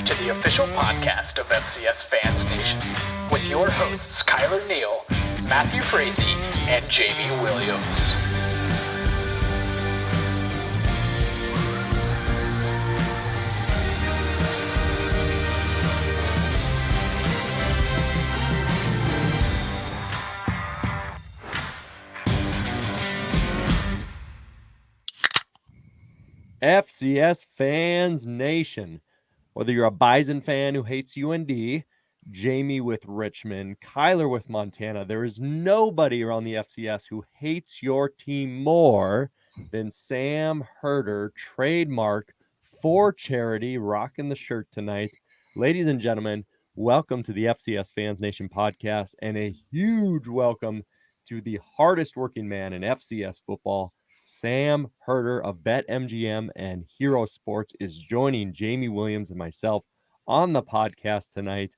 to the official podcast of FCS Fans Nation with your hosts Kyler Neal, Matthew Frazee, and Jamie Williams. FCS Fans Nation. Whether you're a Bison fan who hates UND, Jamie with Richmond, Kyler with Montana, there is nobody around the FCS who hates your team more than Sam Herder, trademark for charity, rocking the shirt tonight. Ladies and gentlemen, welcome to the FCS Fans Nation podcast, and a huge welcome to the hardest working man in FCS football, Sam Herder of BetMGM and Hero Sports, is joining Jamie Williams and myself on the podcast tonight.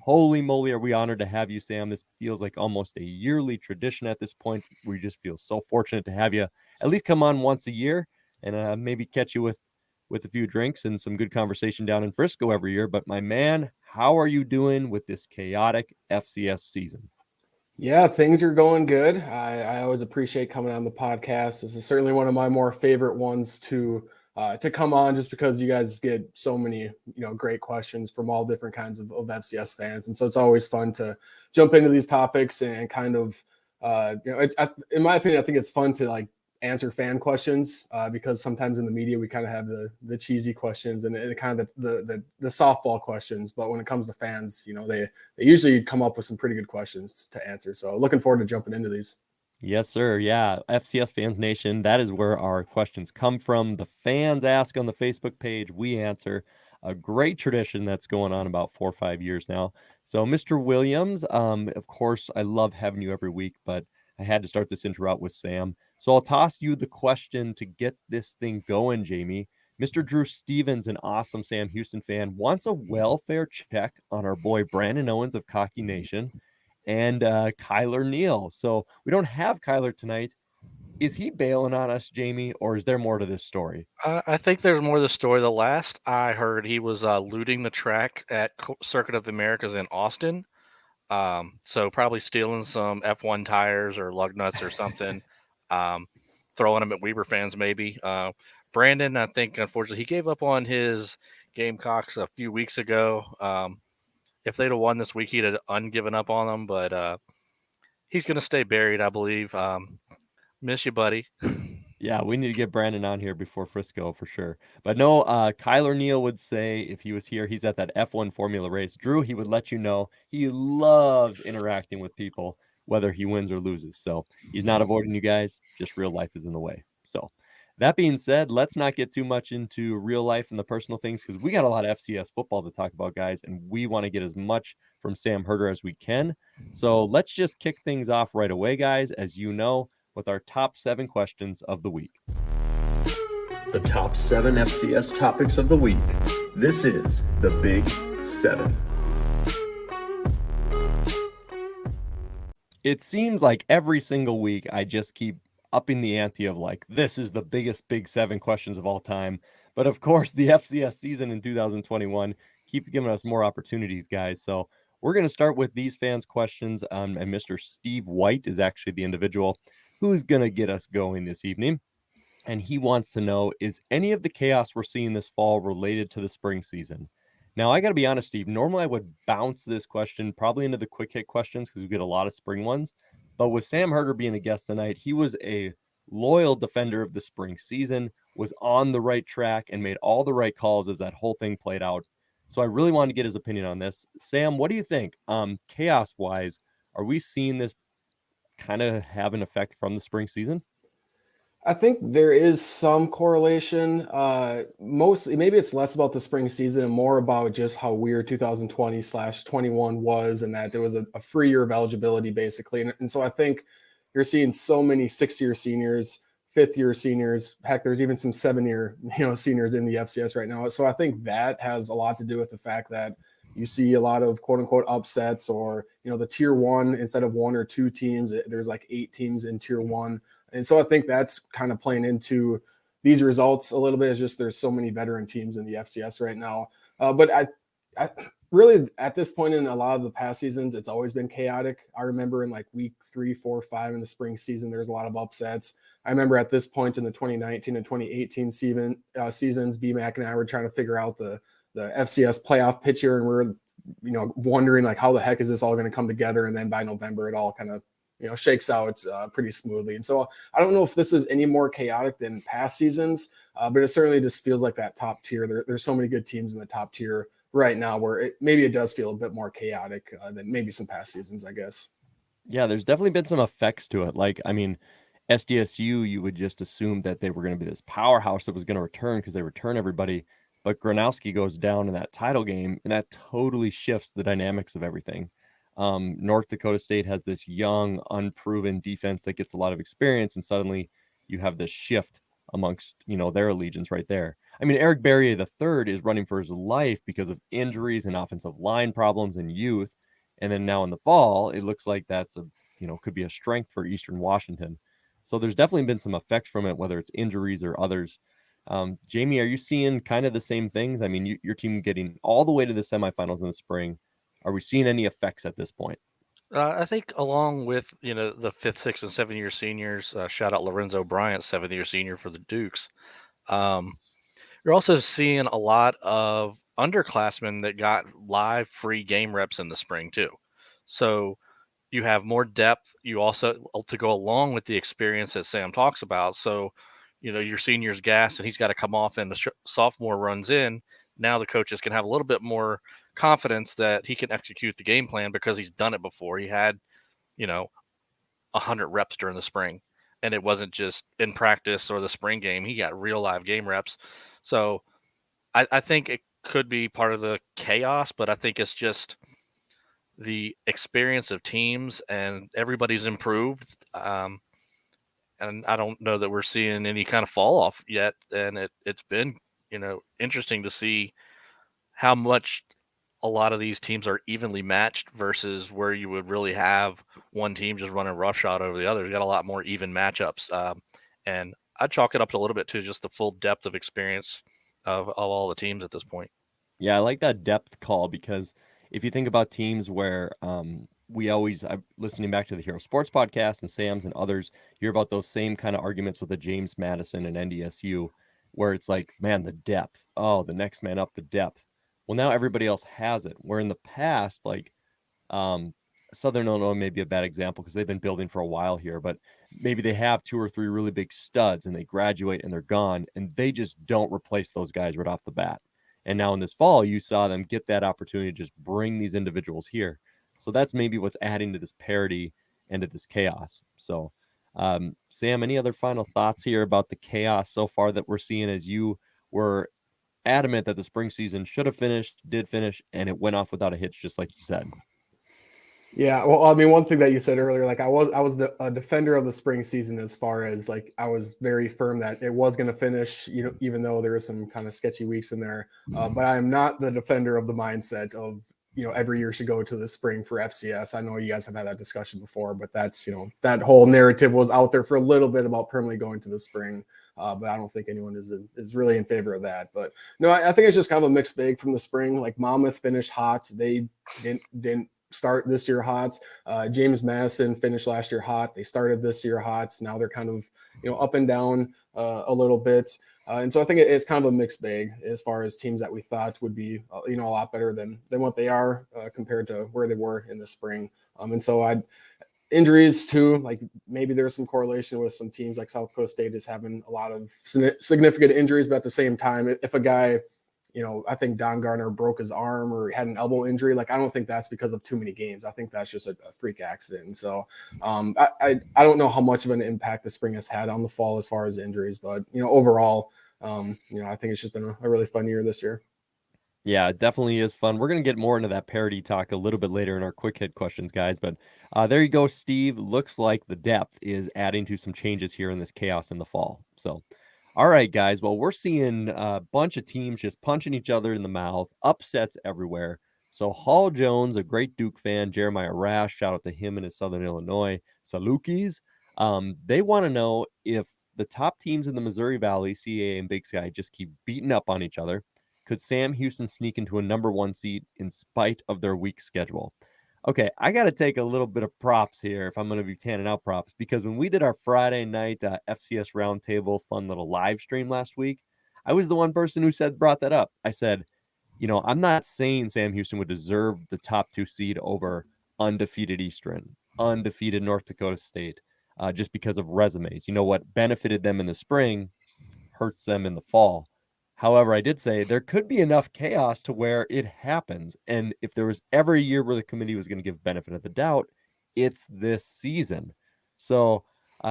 Holy moly, are we honored to have you, Sam. This feels like almost a yearly tradition at this point. We just feel so fortunate to have you at least come on once a year and maybe catch you with a few drinks and some good conversation down in Frisco every year. But my man, how are you doing with this chaotic FCS season? Yeah, things are going good. I always appreciate coming on the podcast. This is certainly one of my more favorite ones to come on, just because you guys get so many great questions from all different kinds of FCS fans, and so it's always fun to jump into these topics and kind of it's, in my opinion, I think it's fun to answer fan questions because sometimes in the media we kind of have the cheesy questions and kind of the softball questions, but when it comes to fans, they usually come up with some pretty good questions to answer. So looking forward to jumping into these. Yes, sir. Yeah, FCS Fans Nation, that is where our questions come from. The fans ask on the Facebook page, we answer. A great tradition that's going on about 4 or 5 years now. So Mr. Williams, of course, I love having you every week, but I had to start this intro out with Sam. So I'll toss you the question to get this thing going, Jamie. Mr. Drew Stevens, an awesome Sam Houston fan, wants a welfare check on our boy Brandon Owens of Cocky Nation and Kyler Neal. So we don't have Kyler tonight. Is he bailing on us, Jamie, or is there more to this story? I think there's more to the story. The last I heard, he was looting the track at Circuit of the Americas in Austin. So probably stealing some F1 tires or lug nuts or something, throwing them at Weber fans maybe. Brandon, I think, unfortunately, he gave up on his Gamecocks a few weeks ago. If they'd have won this week, he'd have ungiven up on them, but he's going to stay buried, I believe. Miss you, buddy. Yeah, we need to get Brandon on here before Frisco for sure. But no, Kyler Neal would say if he was here, he's at that F1 Formula race. Drew, he would let you know he loves interacting with people, whether he wins or loses. So he's not avoiding you guys, just real life is in the way. So that being said, let's not get too much into real life and the personal things because we got a lot of FCS football to talk about, guys, and we want to get as much from Sam Herder as we can. So let's just kick things off right away, guys. As you know, with our top 7 questions of the week. The top 7 FCS topics of the week. This is the Big 7. It seems like every single week I just keep upping the ante of this is the biggest Big 7 questions of all time. But of course, the FCS season in 2021 keeps giving us more opportunities, guys. So we're going to start with these fans' questions. And Mr. Steve White is actually the individual who's going to get us going this evening. And he wants to know, is any of the chaos we're seeing this fall related to the spring season? Now, I got to be honest, Steve, normally I would bounce this question probably into the quick hit questions because we get a lot of spring ones. But with Sam Herder being a guest tonight, he was a loyal defender of the spring season, was on the right track, and made all the right calls as that whole thing played out. So I really wanted to get his opinion on this. Sam, what do you think? Chaos-wise, are we seeing this kind of have an effect from the spring season? I think there is some correlation. Mostly, maybe it's less about the spring season and more about just how weird 2020/21 was, and that there was a free year of eligibility basically. And so I think you're seeing so many 6-year seniors, 5th-year seniors. Heck, there's even some 7-year seniors in the FCS right now. So I think that has a lot to do with the fact that you see a lot of quote unquote upsets, or the tier 1, instead of 1 or 2 teams, there's 8 teams in tier 1. And so I think that's kind of playing into these results a little bit. It's just there's so many veteran teams in the FCS right now. But Really, at this point in a lot of the past seasons, it's always been chaotic. I remember in like week 3, 4, 5 in the spring season, there's a lot of upsets. I remember at this point in the 2019 and 2018 seasons, BMAC and I were trying to figure out the FCS playoff picture, and we're wondering like how the heck is this all going to come together. And then by November, it all kind of shakes out pretty smoothly. And so I don't know if this is any more chaotic than past seasons, but it certainly just feels like that top tier. There's so many good teams in the top tier right now where maybe it does feel a bit more chaotic than maybe some past seasons, I guess. Yeah, there's definitely been some effects to it. Like, I mean, SDSU, you would just assume that they were going to be this powerhouse that was going to return because they return everybody. But Gronowski goes down in that title game, and that totally shifts the dynamics of everything. North Dakota State has this young, unproven defense that gets a lot of experience, and suddenly you have this shift amongst their allegiance right there. I mean, Eric Barrier III is running for his life because of injuries and offensive line problems and youth. And then now in the fall, it looks like that's could be a strength for Eastern Washington. So there's definitely been some effects from it, whether it's injuries or others. Jamie, are you seeing kind of the same things? I mean, your team getting all the way to the semifinals in the spring. Are we seeing any effects at this point? I think along with the 5th, 6th, and 7th-year seniors, shout out Lorenzo Bryant, 7th-year senior for the Dukes. You're also seeing a lot of underclassmen that got live free game reps in the spring too. So you have more depth. You also, to go along with the experience that Sam talks about. So, your senior's gas and he's got to come off and the sophomore runs in. Now the coaches can have a little bit more confidence that he can execute the game plan because he's done it before. He had, 100 reps during the spring, and it wasn't just in practice or the spring game. He got real live game reps. So I think it could be part of the chaos, but I think it's just the experience of teams and everybody's improved. And I don't know that we're seeing any kind of fall off yet. And it's been, interesting to see how much a lot of these teams are evenly matched versus where you would really have one team just running roughshod over the other. You got a lot more even matchups. And I'd chalk it up to a little bit to just the full depth of experience of all the teams at this point. Yeah, I like that depth call because if you think about teams where I'm listening back to the Hero Sports podcast and Sam's and others, hear about those same kind of arguments with the James Madison and NDSU, where it's like, man, the depth. Oh, the next man up, the depth. Well, now everybody else has it. Where in the past, like Southern Illinois may be a bad example because they've been building for a while here, but maybe they have 2 or 3 really big studs and they graduate and they're gone and they just don't replace those guys right off the bat. And now in this fall, you saw them get that opportunity to just bring these individuals here. So that's maybe what's adding to this parity and to this chaos. So, Sam, any other final thoughts here about the chaos so far that we're seeing as you were adamant that the spring season should have finished, did finish, and it went off without a hitch, just like you said? Yeah, well, I mean, one thing that you said earlier, like I was a defender of the spring season as far as like I was very firm that it was going to finish, even though there were some kind of sketchy weeks in there. But I am not the defender of the mindset of every year should go to the spring for FCS. I know you guys have had that discussion before, but that's that whole narrative was out there for a little bit about permanently going to the spring. But I don't think anyone is really in favor of that. But no, I think it's just kind of a mixed bag from the spring. Like Monmouth finished hot. They didn't start this year hot. James Madison finished last year hot. They started this year hot. Now they're kind of up and down a little bit. And so I think it's kind of a mixed bag as far as teams that we thought would be a lot better than what they are compared to where they were in the spring. And so injuries too, like maybe there's some correlation with some teams like South Dakota State is having a lot of significant injuries, but at the same time, if a guy I think Don Gardner broke his arm or had an elbow injury. Like, I don't think that's because of too many games. I think that's just a freak accident. So I don't know how much of an impact the spring has had on the fall as far as injuries, but, overall, I think it's just been a really fun year this year. Yeah, it definitely is fun. We're going to get more into that parody talk a little bit later in our quick hit questions, guys. But there you go, Steve. Looks like the depth is adding to some changes here in this chaos in the fall. So, all right, guys. Well, we're seeing a bunch of teams just punching each other in the mouth, upsets everywhere. So Hall Jones, a great Duke fan, Jeremiah Rash, shout out to him and his Southern Illinois Salukis. They want to know if the top teams in the Missouri Valley, CAA and Big Sky, just keep beating up on each other. Could Sam Houston sneak into a number 1 seed in spite of their weak schedule? Okay, I got to take a little bit of props here if I'm going to be tanning out props, because when we did our Friday night FCS Roundtable fun little live stream last week, I was the one person who brought that up. I said, I'm not saying Sam Houston would deserve the top 2 seed over undefeated Eastern, undefeated North Dakota State, just because of resumes. What benefited them in the spring hurts them in the fall. However, I did say there could be enough chaos to where it happens. And if there was ever a year where the committee was going to give benefit of the doubt, it's this season. So,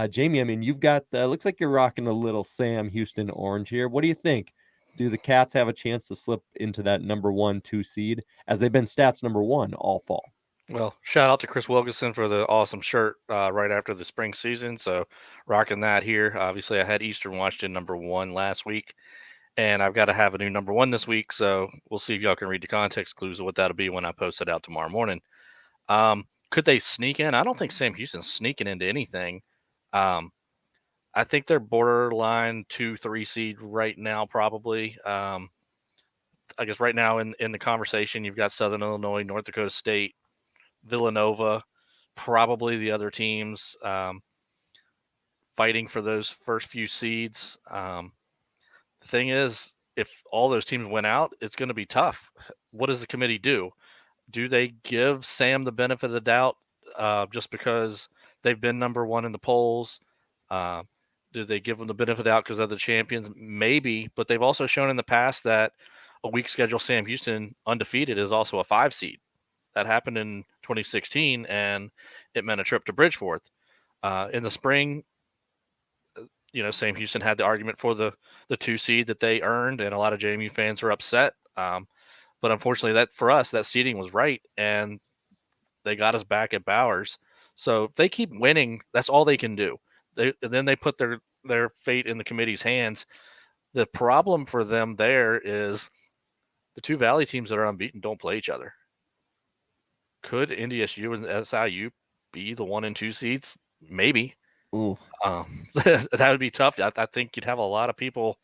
Jamie, I mean, you've got, looks like you're rocking a little Sam Houston orange here. What do you think? Do the Cats have a chance to slip into that number 1, 2 seed, as they've been stats number 1 all fall? Well, shout out to Chris Wilkinson for the awesome shirt right after the spring season. So rocking that here. Obviously, I had Eastern Washington number 1 last week, and I've got to have a new number 1 this week. So we'll see if y'all can read the context clues of what that'll be when I post it out tomorrow morning. Could they sneak in? I don't think Sam Houston's sneaking into anything. I think they're borderline 2-3 seed right now, probably. I guess right now in the conversation, you've got Southern Illinois, North Dakota State, Villanova, probably the other teams fighting for those first few seeds. The thing is, if all those teams went out, it's going to be tough. What does the committee do? Do they give Sam the benefit of the doubt just because they've been number 1 in the polls? Do they give them the benefit of the doubt because they're the champions? Maybe, but they've also shown in the past that a weak schedule Sam Houston undefeated is also a 5 seed. That happened in 2016, and it meant a trip to Bridgeforth. In the spring, Sam Houston had the argument for the 2 seed that they earned, and a lot of JMU fans are upset. But unfortunately, that for us, that seeding was right, and they got us back at Bowers. So if they keep winning, that's all they can do. Then they put their fate in the committee's hands. The problem for them there is the 2 Valley teams that are unbeaten don't play each other. Could NDSU and SIU be the 1 and 2 seeds? Maybe. Ooh. That would be tough. I think you'd have a lot of people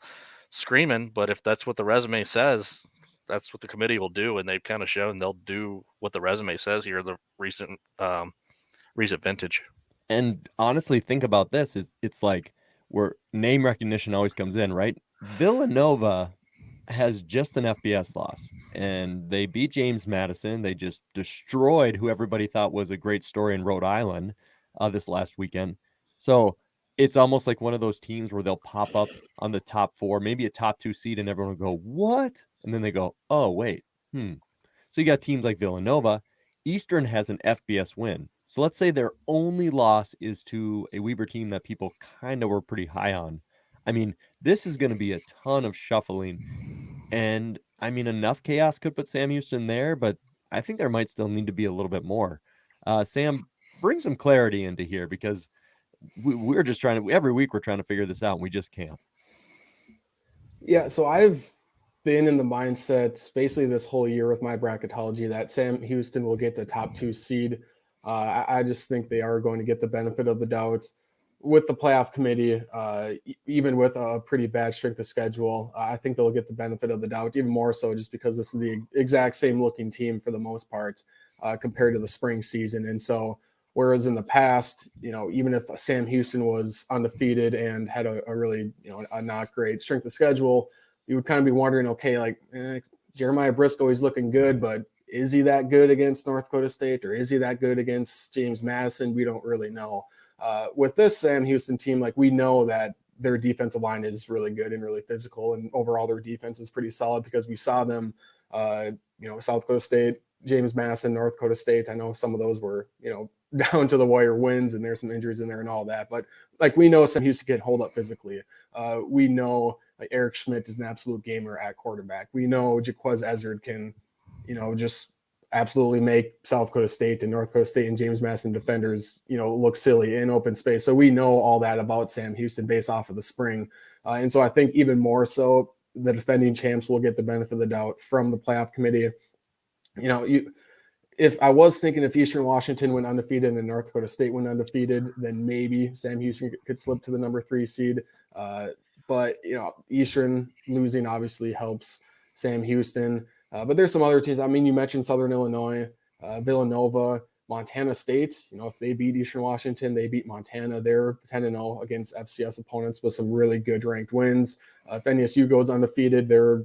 screaming, but if that's what the resume says, that's what the committee will do, and they've kind of shown they'll do what the resume says here, the recent vintage. And honestly, think about this: it's like where name recognition always comes in, right? Villanova has just an FBS loss, and they beat James Madison. They just destroyed who everybody thought was a great story in Rhode Island this last weekend. So it's almost like one of those teams where they'll pop up on the top 4, maybe a top 2 seed, and everyone will go, what? And then they go, oh, wait. So you got teams like Villanova. Eastern has an FBS win. So let's say their only loss is to a Weber team that people kind of were pretty high on. I mean, this is going to be a ton of shuffling. And I mean, enough chaos could put Sam Houston there, but I think there might still need to be a little bit more. Sam, bring some clarity into here, because we're just trying to, every week we're trying to figure this out, and we just can't. Yeah, so I've been in the mindset basically this whole year with my bracketology that Sam Houston will get the top 2 seed. I just think they are going to get the benefit of the doubts with the playoff committee, even with a pretty bad strength of schedule. I think they'll get the benefit of the doubt, even more so just because this is the exact same looking team for the most part compared to the spring season. And so whereas in the past, even if Sam Houston was undefeated and had a really, a not great strength of schedule, you would kind of be wondering, okay, Jeremiah Briscoe, he's looking good, but is he that good against North Dakota State, or is he that good against James Madison? We don't really know. With this Sam Houston team, we know that their defensive line is really good and really physical, and overall their defense is pretty solid because we saw them, South Dakota State, James Madison, North Dakota State. I know some of those were, down to the wire wins, and there's some injuries in there and all that. But we know Sam Houston can hold up physically. We know Eric Schmidt is an absolute gamer at quarterback. We know Jaquez Ezzard can, just absolutely make South Dakota State and North Dakota State and James Madison defenders, look silly in open space. So we know all that about Sam Houston based off of the spring. And so I think even more so, the defending champs will get the benefit of the doubt from the playoff committee. If I was thinking if Eastern Washington went undefeated and North Dakota State went undefeated, then maybe Sam Houston could slip to the number 3 seed. But Eastern losing obviously helps Sam Houston. But there's some other teams. I mean, you mentioned Southern Illinois, Villanova, Montana State. If they beat Eastern Washington, they beat Montana. They're 10-0 against FCS opponents with some really good ranked wins. If NSU goes undefeated, they're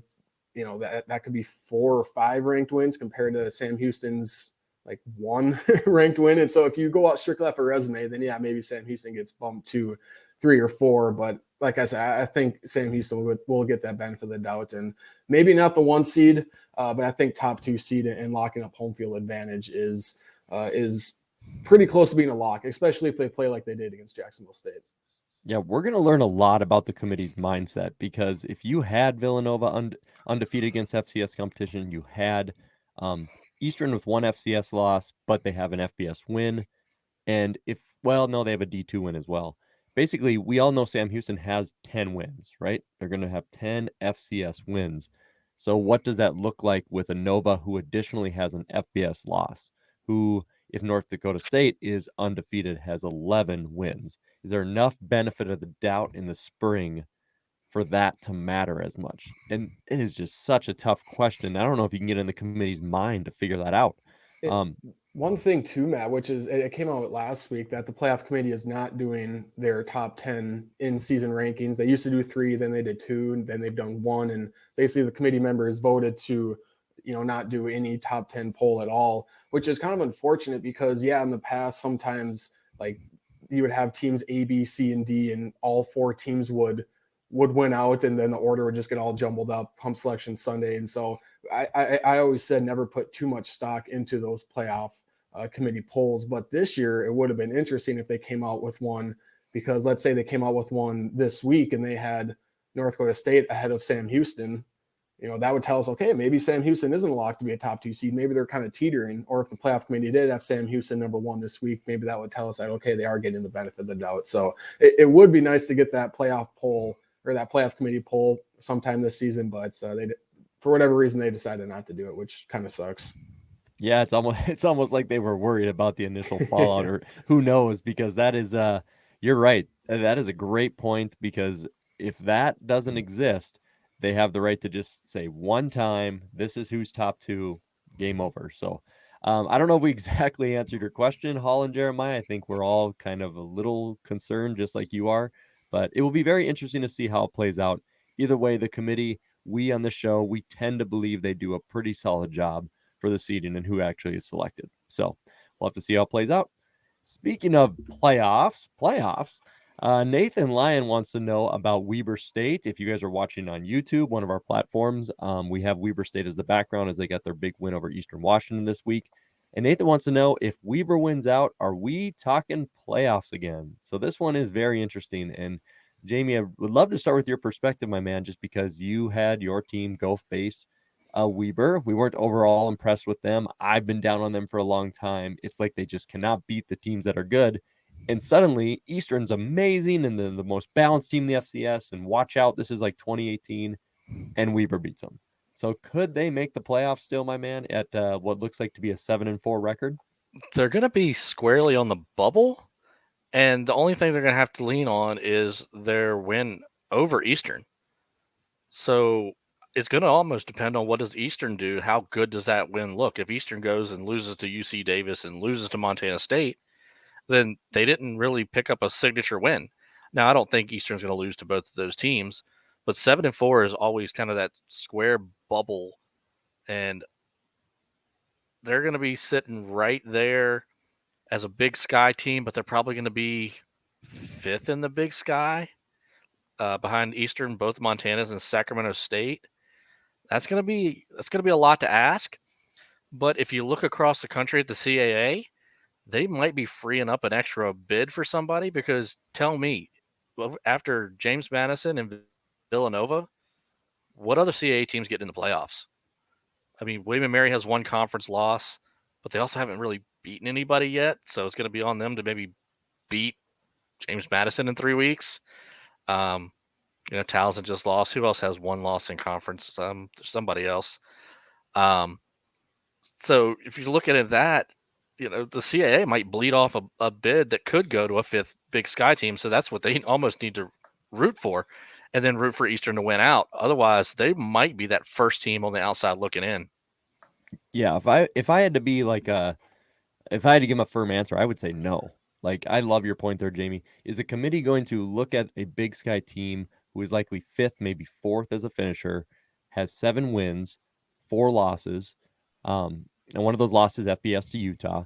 that could be 4 or 5 ranked wins compared to Sam Houston's like 1 ranked win. And so if you go out strictly off a resume, then yeah, maybe Sam Houston gets bumped to 3 or 4. But like I said, I think Sam Houston will get that benefit of the doubt, and maybe not the 1 seed, but I think top 2 seed and locking up home field advantage is pretty close to being a lock, especially if they play like they did against Jacksonville State. Yeah, we're going to learn a lot about the committee's mindset, because if you had Villanova undefeated against FCS competition, you had Eastern with 1 FCS loss, but they have an FBS win. And they have a D2 win as well. Basically, we all know Sam Houston has 10 wins, right? They're going to have 10 FCS wins. So what does that look like with a Nova who additionally has an FBS loss, who, if North Dakota State is undefeated, has 11 wins? Is there enough benefit of the doubt in the spring for that to matter as much? And it is just such a tough question. I don't know if you can get in the committee's mind to figure that out. One thing too, Matt, which is it came out last week that the playoff committee is not doing their top 10 in-season rankings. They used to do 3, then they did 2, and then they've done 1. And basically the committee members voted to, not do any top 10 poll at all, which is kind of unfortunate because, in the past, sometimes like you would have teams A, B, C, and D, and all 4 teams would win out, and then the order would just get all jumbled up come selection Sunday. And so I always said never put too much stock into those playoff committee polls. But this year it would have been interesting if they came out with one, because let's say they came out with one this week and they had North Dakota State ahead of Sam Houston. That would tell us, okay, maybe Sam Houston isn't locked to be a top 2 seed. Maybe they're kind of teetering. Or if the playoff committee did have Sam Houston number 1 this week, maybe that would tell us that, okay, they are getting the benefit of the doubt. So it would be nice to get that playoff poll or that playoff committee poll sometime this season, but they, for whatever reason, they decided not to do it, which kind of sucks. Yeah, it's almost like they were worried about the initial fallout, or who knows, because that is you're right. That is a great point, because if that doesn't exist, they have the right to just say one time, this is who's top 2, game over. So I don't know if we exactly answered your question, Hall and Jeremiah. I think we're all kind of a little concerned, just like you are, but it will be very interesting to see how it plays out. Either way, the committee, we on the show, we tend to believe they do a pretty solid job for the seeding and who actually is selected. So we'll have to see how it plays out. Speaking of playoffs, Nathan Lyon wants to know about Weber State. If you guys are watching on YouTube, one of our platforms, we have Weber State as the background as they got their big win over Eastern Washington this week. And Nathan wants to know, if Weber wins out, are we talking playoffs again? So this one is very interesting. And Jamie, I would love to start with your perspective, my man, just because you had your team go face Weber. We weren't overall impressed with them. I've been down on them for a long time. It's like they just cannot beat the teams that are good. And suddenly Eastern's amazing and the most balanced team in the FCS. And watch out, this is like 2018, and Weber beats them. So could they make the playoffs still, my man, at what looks like to be a 7-4 record? They're going to be squarely on the bubble, and the only thing they're going to have to lean on is their win over Eastern. So it's going to almost depend on what does Eastern do. How good does that win look? If Eastern goes and loses to UC Davis and loses to Montana State, then they didn't really pick up a signature win. Now, I don't think Eastern's going to lose to both of those teams, but 7-4 is always kind of that square bubble, and they're going to be sitting right there as a Big Sky team, but they're probably going to be 5th in the Big Sky, behind Eastern, both Montanas and Sacramento State. That's going to be a lot to ask. But if you look across the country at the CAA, they might be freeing up an extra bid for somebody, because tell me, after James Madison and Villanova, what other CAA teams get in the playoffs? I mean, William & Mary has 1 conference loss, but they also haven't really beaten anybody yet, so it's going to be on them to maybe beat James Madison in 3 weeks. Townsend just lost. Who else has 1 loss in conference? Somebody else. So if you look at it the CAA might bleed off a bid that could go to a 5th Big Sky team, so that's what they almost need to root for. and then root for Eastern to win out. Otherwise, they might be that first team on the outside looking in. Yeah, if I had to be like if I had to give him a firm answer, I would say no. Like, I love your point there, Jamie. Is the committee going to look at a Big Sky team who is likely fifth, maybe fourth as a finisher, has 7 wins, 4 losses, and one of those losses FBS to Utah.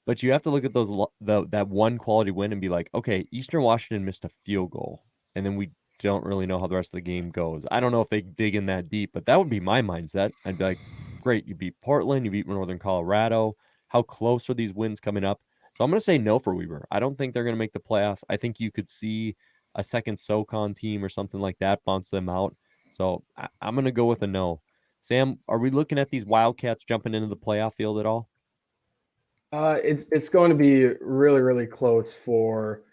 But you have to look at that one quality win and be like, okay, Eastern Washington missed a field goal, and then we don't really know how the rest of the game goes. I don't know if they dig in that deep, but that would be my mindset. I'd be like, great, you beat Portland, you beat Northern Colorado. How close are these wins coming up? So I'm going to say no for Weber. I don't think they're going to make the playoffs. I think you could see a second SoCon team or something like that bounce them out. So I'm going to go with a no. Sam, are we looking at these Wildcats jumping into the playoff field at all? It's going to be really, really close for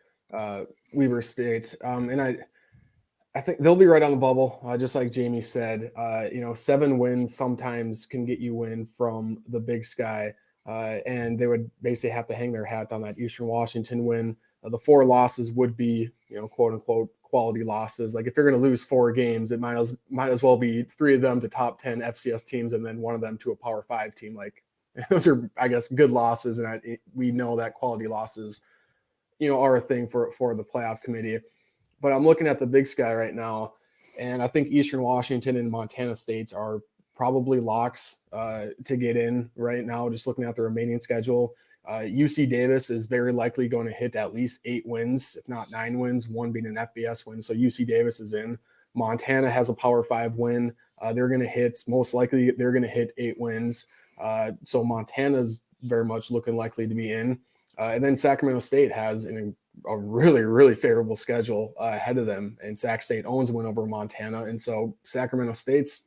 Weber State. And I think they'll be right on the bubble, just like Jamie said. 7 wins sometimes can get you win from the Big Sky, and they would basically have to hang their hat on that Eastern Washington win. The 4 losses would be, quote unquote, quality losses. Like if you're going to lose 4 games, it might as well be 3 of them to top 10 FCS teams and then 1 of them to a Power 5 team. Like those are, I guess, good losses, and we know that quality losses, are a thing for the playoff committee. But I'm looking at the Big Sky right now, and I think Eastern Washington and Montana States are probably locks to get in right now, just looking at the remaining schedule. UC Davis is very likely going to hit at least 8 wins, if not 9 wins, 1 being an FBS win. So UC Davis is in. Montana has a Power 5 win. They're going to hit, most likely, they're going to hit 8 wins. So Montana's very much looking likely to be in. And then Sacramento State has a really, really favorable schedule ahead of them. And Sac State owns a win over Montana. And so Sacramento State's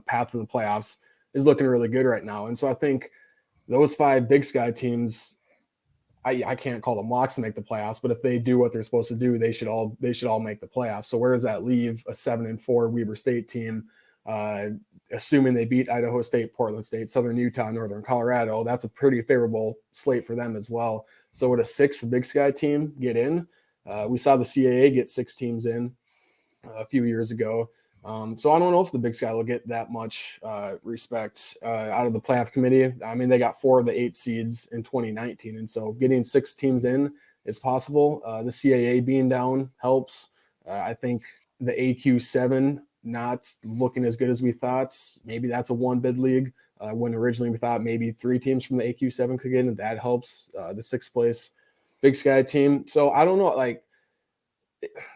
path to the playoffs is looking really good right now. And so I think those 5 Big Sky teams, I can't call them locks to make the playoffs, but if they do what they're supposed to do, they should all make the playoffs. So where does that leave a 7-4 Weber State team? Assuming they beat Idaho State, Portland State, Southern Utah, Northern Colorado, that's a pretty favorable slate for them as well. So would a 6th Big Sky team get in? We saw the CAA get 6 teams in a few years ago. So I don't know if the Big Sky will get that much respect out of the playoff committee. I mean, they got 4 of the 8 seeds in 2019. And so getting 6 teams in is possible. The CAA being down helps. I think the AQ7 not looking as good as we thought. Maybe that's a 1 bid league when originally we thought maybe 3 teams from the AQ7 could get in, and that helps the 6th place Big Sky team. So I don't know, like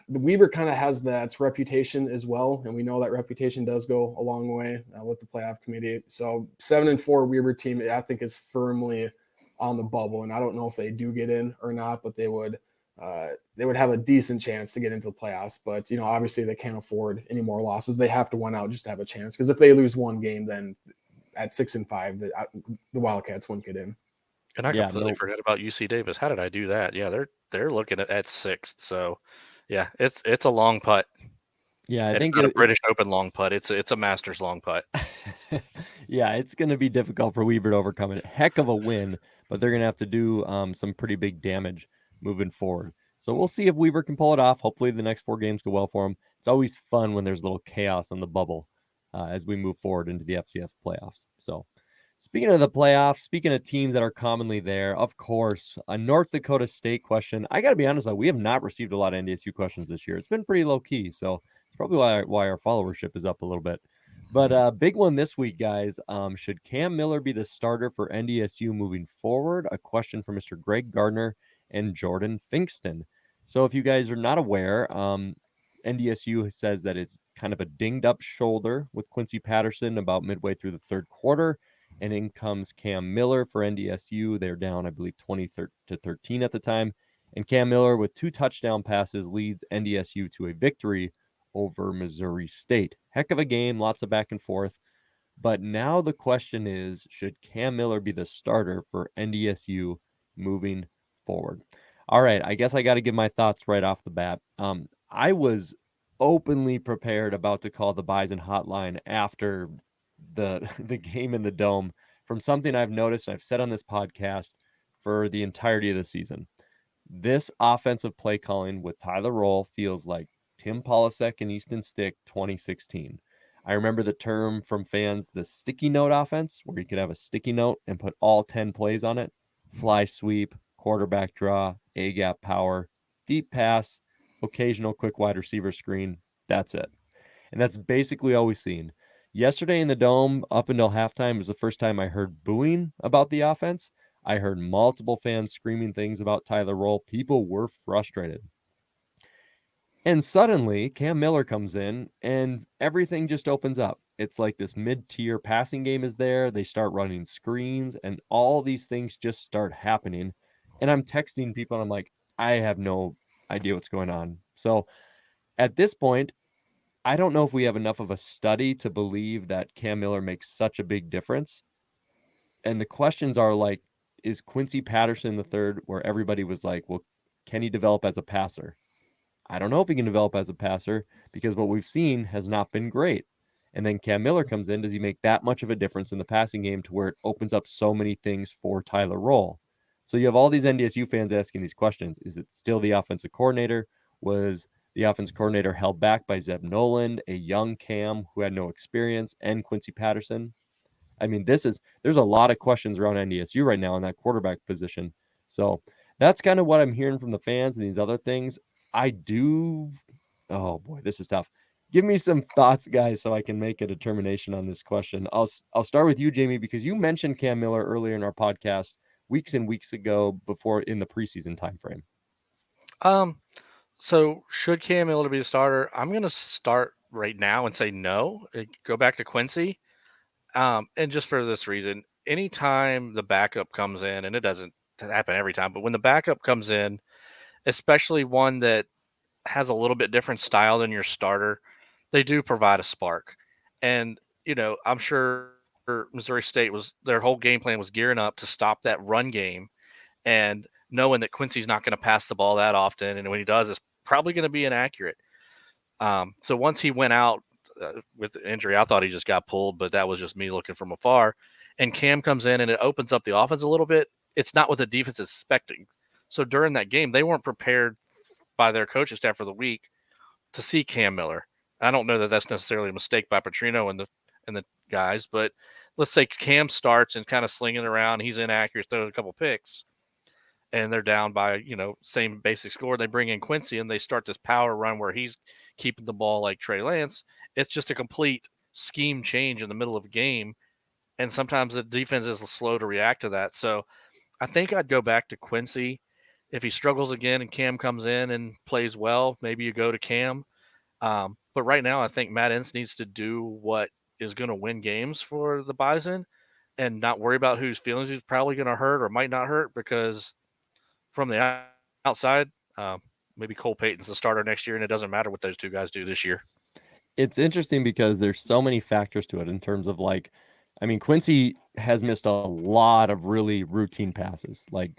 the Weber kind of has that reputation as well, and we know that reputation does go a long way with the playoff committee. So 7-4 Weber team, I think, is firmly on the bubble, and I don't know if they do get in or not, but they would have a decent chance to get into the playoffs. But obviously they can't afford any more losses. They have to win out just to have a chance, because if they lose 1 game, then at 6-5 the Wildcats won't get in. And I completely forgot about UC Davis. How did I do that? Yeah, they're looking at 6th. So yeah, it's a long putt. Yeah, I think it's not a British Open long putt. It's a Masters long putt. Yeah, it's going to be difficult for Weber to overcome it. Heck of a win, but they're going to have to do some pretty big damage moving forward. So we'll see if Weber can pull it off. Hopefully the next 4 games go well for them. It's always fun when there's a little chaos on the bubble as we move forward into the FCS playoffs. So speaking of the playoffs, speaking of teams that are commonly there, of course, a North Dakota State question. I got to be honest, we have not received a lot of NDSU questions this year. It's been pretty low key, so it's probably why our followership is up a little bit. But big one this week, guys. Should Cam Miller be the starter for NDSU moving forward? A question from Mr. Greg Gardner and Jordan Finkston. So if you guys are not aware, NDSU says that it's kind of a dinged up shoulder with Quincy Patterson about midway through the 3rd quarter. And in comes Cam Miller for NDSU. They're down, I believe, 20-13 at the time. And Cam Miller with 2 touchdown passes leads NDSU to a victory over Missouri State. Heck of a game, lots of back and forth. But now the question is, should Cam Miller be the starter for NDSU moving forward? All right, I guess I got to give my thoughts right off the bat. I was openly prepared about to call the Bison hotline after the game in the Dome from something I've noticed, I've said on this podcast for the entirety of the season. This offensive play calling with Tyler Roll feels like Tim Polasek and Easton Stick 2016. I remember the term from fans, the sticky note offense, where you could have a sticky note and put all 10 plays on it. Fly sweep, quarterback draw, A-gap power, deep pass, occasional quick wide receiver screen. That's it. And that's basically all we've seen. Yesterday in the Dome, up until halftime, was the first time I heard booing about the offense. I heard multiple fans screaming things about Tyler Roll. People were frustrated. And suddenly, Cam Miller comes in and everything just opens up. It's like this mid-tier passing game is there. They start running screens and all these things just start happening. And I'm texting people and I'm like, I have no idea what's going on. So at this point, I don't know if we have enough of a study to believe that Cam Miller makes such a big difference. And the questions are like, is Quincy Patterson the third, where everybody was like, well, can he develop as a passer? I don't know if he can develop as a passer because what we've seen has not been great. And then Cam Miller comes in. Does he make that much of a difference in the passing game to where it opens up so many things for Tyler Roll? So you have all these NDSU fans asking these questions. Is it still the offensive coordinator? Was the offensive coordinator held back by Zeb Noland, a young Cam who had no experience, and Quincy Patterson? I mean, there's a lot of questions around NDSU right now in that quarterback position. So that's kind of what I'm hearing from the fans and these other things. Oh boy, this is tough. Give me some thoughts, guys, so I can make a determination on this question. I'll start with you, Jamie, because you mentioned Cam Miller earlier in our podcast weeks and weeks ago before in the preseason timeframe. So should Cam Miller be the starter? I'm going to start right now and say no. Go back to Quincy. And just for this reason, anytime the backup comes in, and it doesn't happen every time, but when the backup comes in, especially one that has a little bit different style than your starter, they do provide a spark. And, I'm sure Missouri State their whole game plan was gearing up to stop that run game and knowing that Quincy's not going to pass the ball that often. And when he does, it's probably going to be inaccurate. So once he went out with the injury, I thought he just got pulled, but that was just me looking from afar. And Cam comes in and it opens up the offense a little bit. It's not what the defense is expecting. So during that game, they weren't prepared by their coaching staff for the week to see Cam Miller. I don't know that that's necessarily a mistake by Petrino and the guys, but let's say Cam starts and kind of slinging around. He's inaccurate, throwing a couple picks, and they're down by, same basic score. They bring in Quincy and they start this power run where he's keeping the ball like Trey Lance. It's just a complete scheme change in the middle of a game. And sometimes the defense is slow to react to that. So I think I'd go back to Quincy. If he struggles again and Cam comes in and plays well, maybe you go to Cam. But right now, I think Matt Ince needs to do what is going to win games for the Bison and not worry about whose feelings he's probably going to hurt or might not hurt, because from the outside, maybe Cole Payton's the starter next year, and it doesn't matter what those two guys do this year. It's interesting because there's so many factors to it in terms of Quincy has missed a lot of really routine passes, a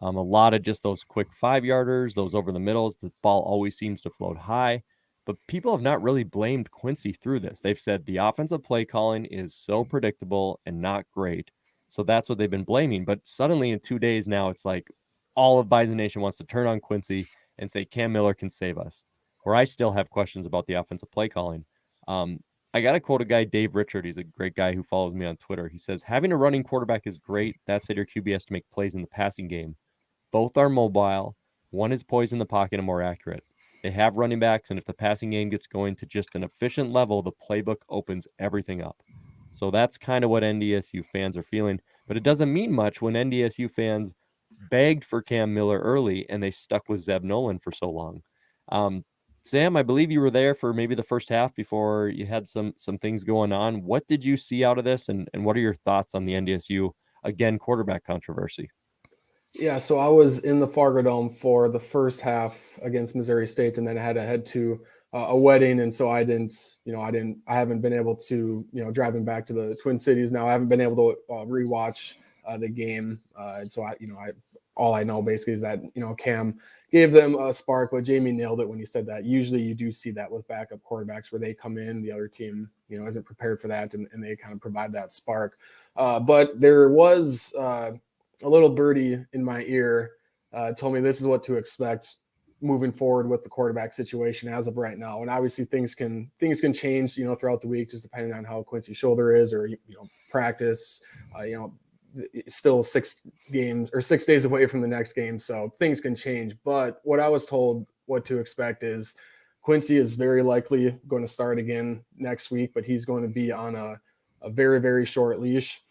lot of just those quick 5-yarders, those over the middles. The ball always seems to float high, but people have not really blamed Quincy through this. They've said the offensive play calling is so predictable and not great. So that's what they've been blaming. But suddenly in 2 days now, it's like all of Bison Nation wants to turn on Quincy and say Cam Miller can save us, where I still have questions about the offensive play calling. I got to quote a guy, Dave Richard. He's a great guy who follows me on Twitter. He says, having a running quarterback is great. That said, your QB has to make plays in the passing game. Both are mobile. One is poised in the pocket and more accurate. They have running backs, and if the passing game gets going to just an efficient level, the playbook opens everything up. So that's kind of what NDSU fans are feeling. But it doesn't mean much when NDSU fans begged for Cam Miller early and they stuck with Zeb Noland for so long. Sam, I believe you were there for maybe the first half before you had some things going on. What did you see out of this, and what are your thoughts on the NDSU, again, quarterback controversy? Yeah, so I was in the Fargo Dome for the first half against Missouri State, and then I had to head to a wedding, and so I haven't been able to, driving back to the Twin Cities now, I haven't been able to rewatch the game, and so all I know basically is that, Cam gave them a spark, but Jamie nailed it when he said that. Usually you do see that with backup quarterbacks where they come in, the other team, isn't prepared for that, and they kind of provide that spark. But there was a little birdie in my ear told me this is what to expect moving forward with the quarterback situation as of right now. And obviously things can change, throughout the week, just depending on how Quincy's shoulder is, or, practice, still 6 games or 6 days away from the next game. So things can change. But what I was told what to expect is Quincy is very likely going to start again next week, but he's going to be on a very, very short leash.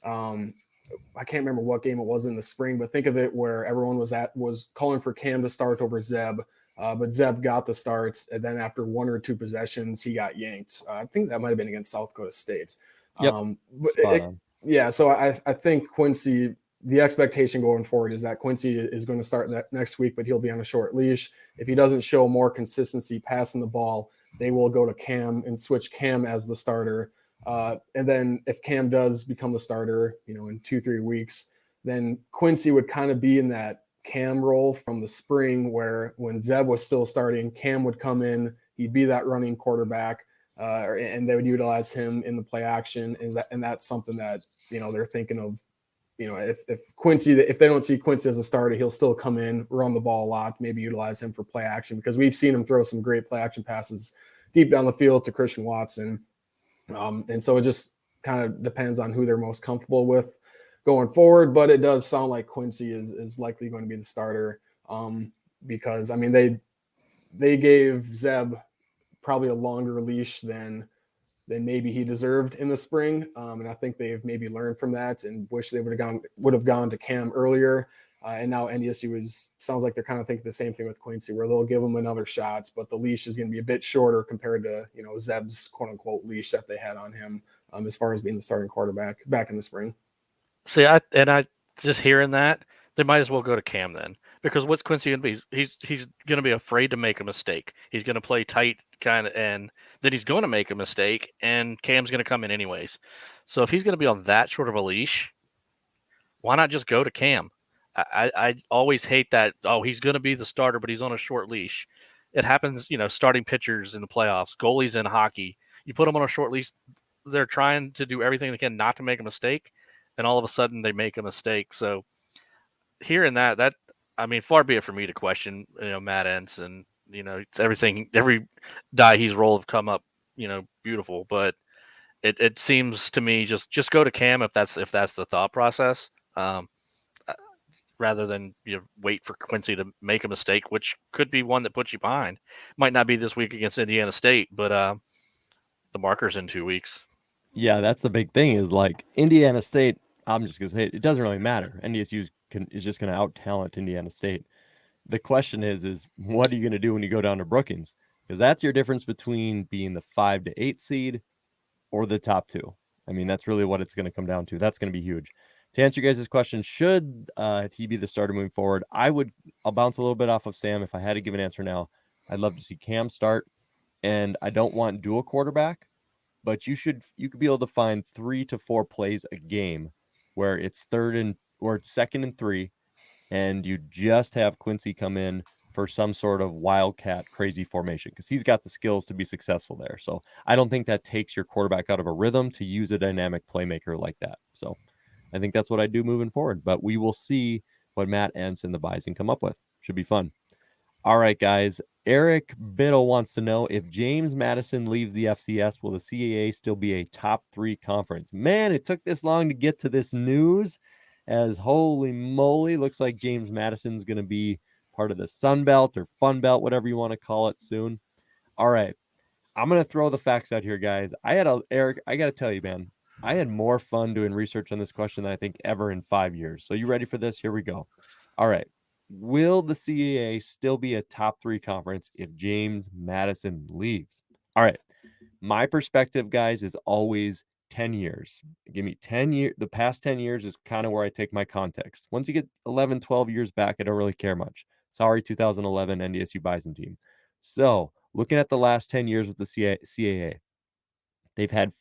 I can't remember what game it was in the spring, but think of it where everyone was calling for Cam to start over Zeb, but Zeb got the starts, and then after 1 or 2 possessions, he got yanked. I think that might have been against South Dakota State. Yep. So I think Quincy, the expectation going forward is that Quincy is going to start next week, but he'll be on a short leash. If he doesn't show more consistency passing the ball, they will go to Cam and switch Cam as the starter. And then if Cam does become the starter, in 2-3 weeks, then Quincy would kind of be in that Cam role from the spring, where when Zeb was still starting, Cam would come in, he'd be that running quarterback, and they would utilize him in the play action. And that's something that, they're thinking of. If they don't see Quincy as a starter, he'll still come in, run the ball a lot, maybe utilize him for play action, because we've seen him throw some great play action passes deep down the field to Christian Watson. And so it just kind of depends on who they're most comfortable with going forward. But it does sound like Quincy is likely going to be the starter, because, they gave Zeb probably a longer leash than maybe he deserved in the spring. And I think they've maybe learned from that and wish they would have gone to Cam earlier. And now Ndsu sounds like they're kind of thinking the same thing with Quincy, where they'll give him another shot, but the leash is going to be a bit shorter compared to, Zeb's quote unquote leash that they had on him, as far as being the starting quarterback back in the spring. See, I just hearing that, they might as well go to Cam then, because what's Quincy going to be? He's going to be afraid to make a mistake. He's going to play tight kind of, and then he's going to make a mistake, and Cam's going to come in anyways. So if he's going to be on that short of a leash, why not just go to Cam? I always hate that. Oh, he's going to be the starter, but he's on a short leash. It happens, starting pitchers in the playoffs, goalies in hockey. You put them on a short leash, they're trying to do everything they can not to make a mistake, and all of a sudden they make a mistake. So hearing that, far be it for me to question, Matt Entz, and it's everything. Every die he's rolled have come up, beautiful. But it seems to me just go to Cam if that's the thought process. Rather than wait for Quincy to make a mistake, which could be one that puts you behind. Might not be this week against Indiana State, but the marker's in 2 weeks. Yeah, that's the big thing is like Indiana State. I'm just going to say it doesn't really matter. NDSU is just going to out-talent Indiana State. The question is what are you going to do when you go down to Brookings? Because that's your difference between being the 5 to 8 seed or the top 2. That's really what it's going to come down to. That's going to be huge. To answer you guys' question, should he be the starter moving forward? I'll bounce a little bit off of Sam. If I had to give an answer now, I'd love to see Cam start, and I don't want dual quarterback, but you could be able to find 3 to 4 plays a game where it's 2nd and 3, and you just have Quincy come in for some sort of wildcat crazy formation, because he's got the skills to be successful there. So I don't think that takes your quarterback out of a rhythm to use a dynamic playmaker like that. So I think that's what I do moving forward, but we will see what Matt Entz and the Bison come up with. Should be fun. All right, guys. Eric Biddle wants to know, if James Madison leaves the FCS, will the CAA still be a top 3 conference? Man, it took this long to get to this news, as holy moly, looks like James Madison's going to be part of the Sun Belt or Fun Belt, whatever you want to call it, soon. All right. I'm going to throw the facts out here, guys. Eric, I got to tell you, man, I had more fun doing research on this question than I think ever in 5 years. So you ready for this? Here we go. All right. Will the CAA still be a top 3 conference if James Madison leaves? All right. My perspective, guys, is always 10 years. Give me 10 years. The past 10 years is kind of where I take my context. Once you get 11, 12 years back, I don't really care much. Sorry, 2011 NDSU Bison team. So looking at the last 10 years with the CAA, they've had,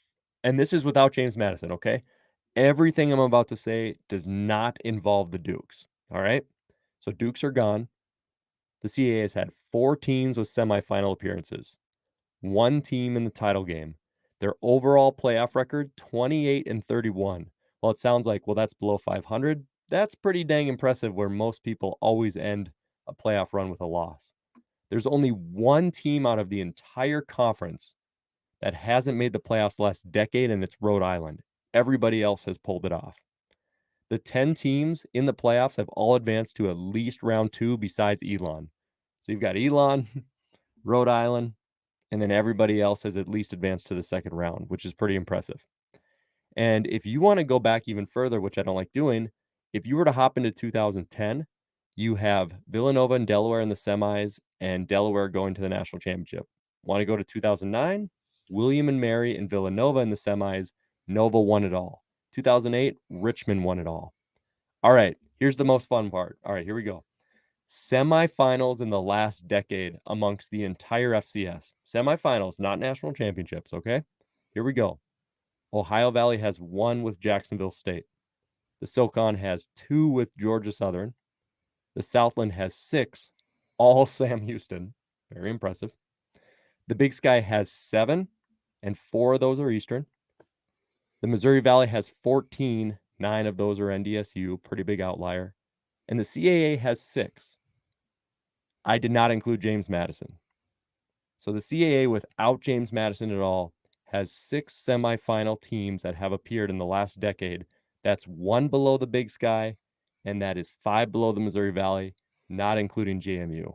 and this is without James Madison, okay? Everything I'm about to say does not involve the Dukes, all right? So Dukes are gone. The CAA has had 4 teams with semifinal appearances, 1 team in the title game. Their overall playoff record, 28-31. Well, it sounds like, well, that's below 500. That's pretty dang impressive, where most people always end a playoff run with a loss. There's only one team out of the entire conference that hasn't made the playoffs the last decade, and it's Rhode Island. Everybody else has pulled it off. The 10 teams in the playoffs have all advanced to at least round 2 besides Elon. So you've got Elon, Rhode Island, and then everybody else has at least advanced to the second round, which is pretty impressive. And if you want to go back even further, which I don't like doing, if you were to hop into 2010, you have Villanova and Delaware in the semis and Delaware going to the national championship. Want to go to 2009? William and Mary and Villanova in the semis. Nova won it all. 2008, Richmond won it all. All right, here's the most fun part. All right, here we go. Semifinals in the last decade amongst the entire FCS. Semifinals, not national championships, okay? Here we go. Ohio Valley has 1 with Jacksonville State. The SoCon has 2 with Georgia Southern. The Southland has 6, all Sam Houston. Very impressive. The Big Sky has 7, and 4 of those are Eastern. The Missouri Valley has 14, 9 of those are NDSU, pretty big outlier. And the CAA has 6. I did not include James Madison. So the CAA without James Madison at all has 6 semifinal teams that have appeared in the last decade. That's 1 below the Big Sky, and that is 5 below the Missouri Valley, not including JMU.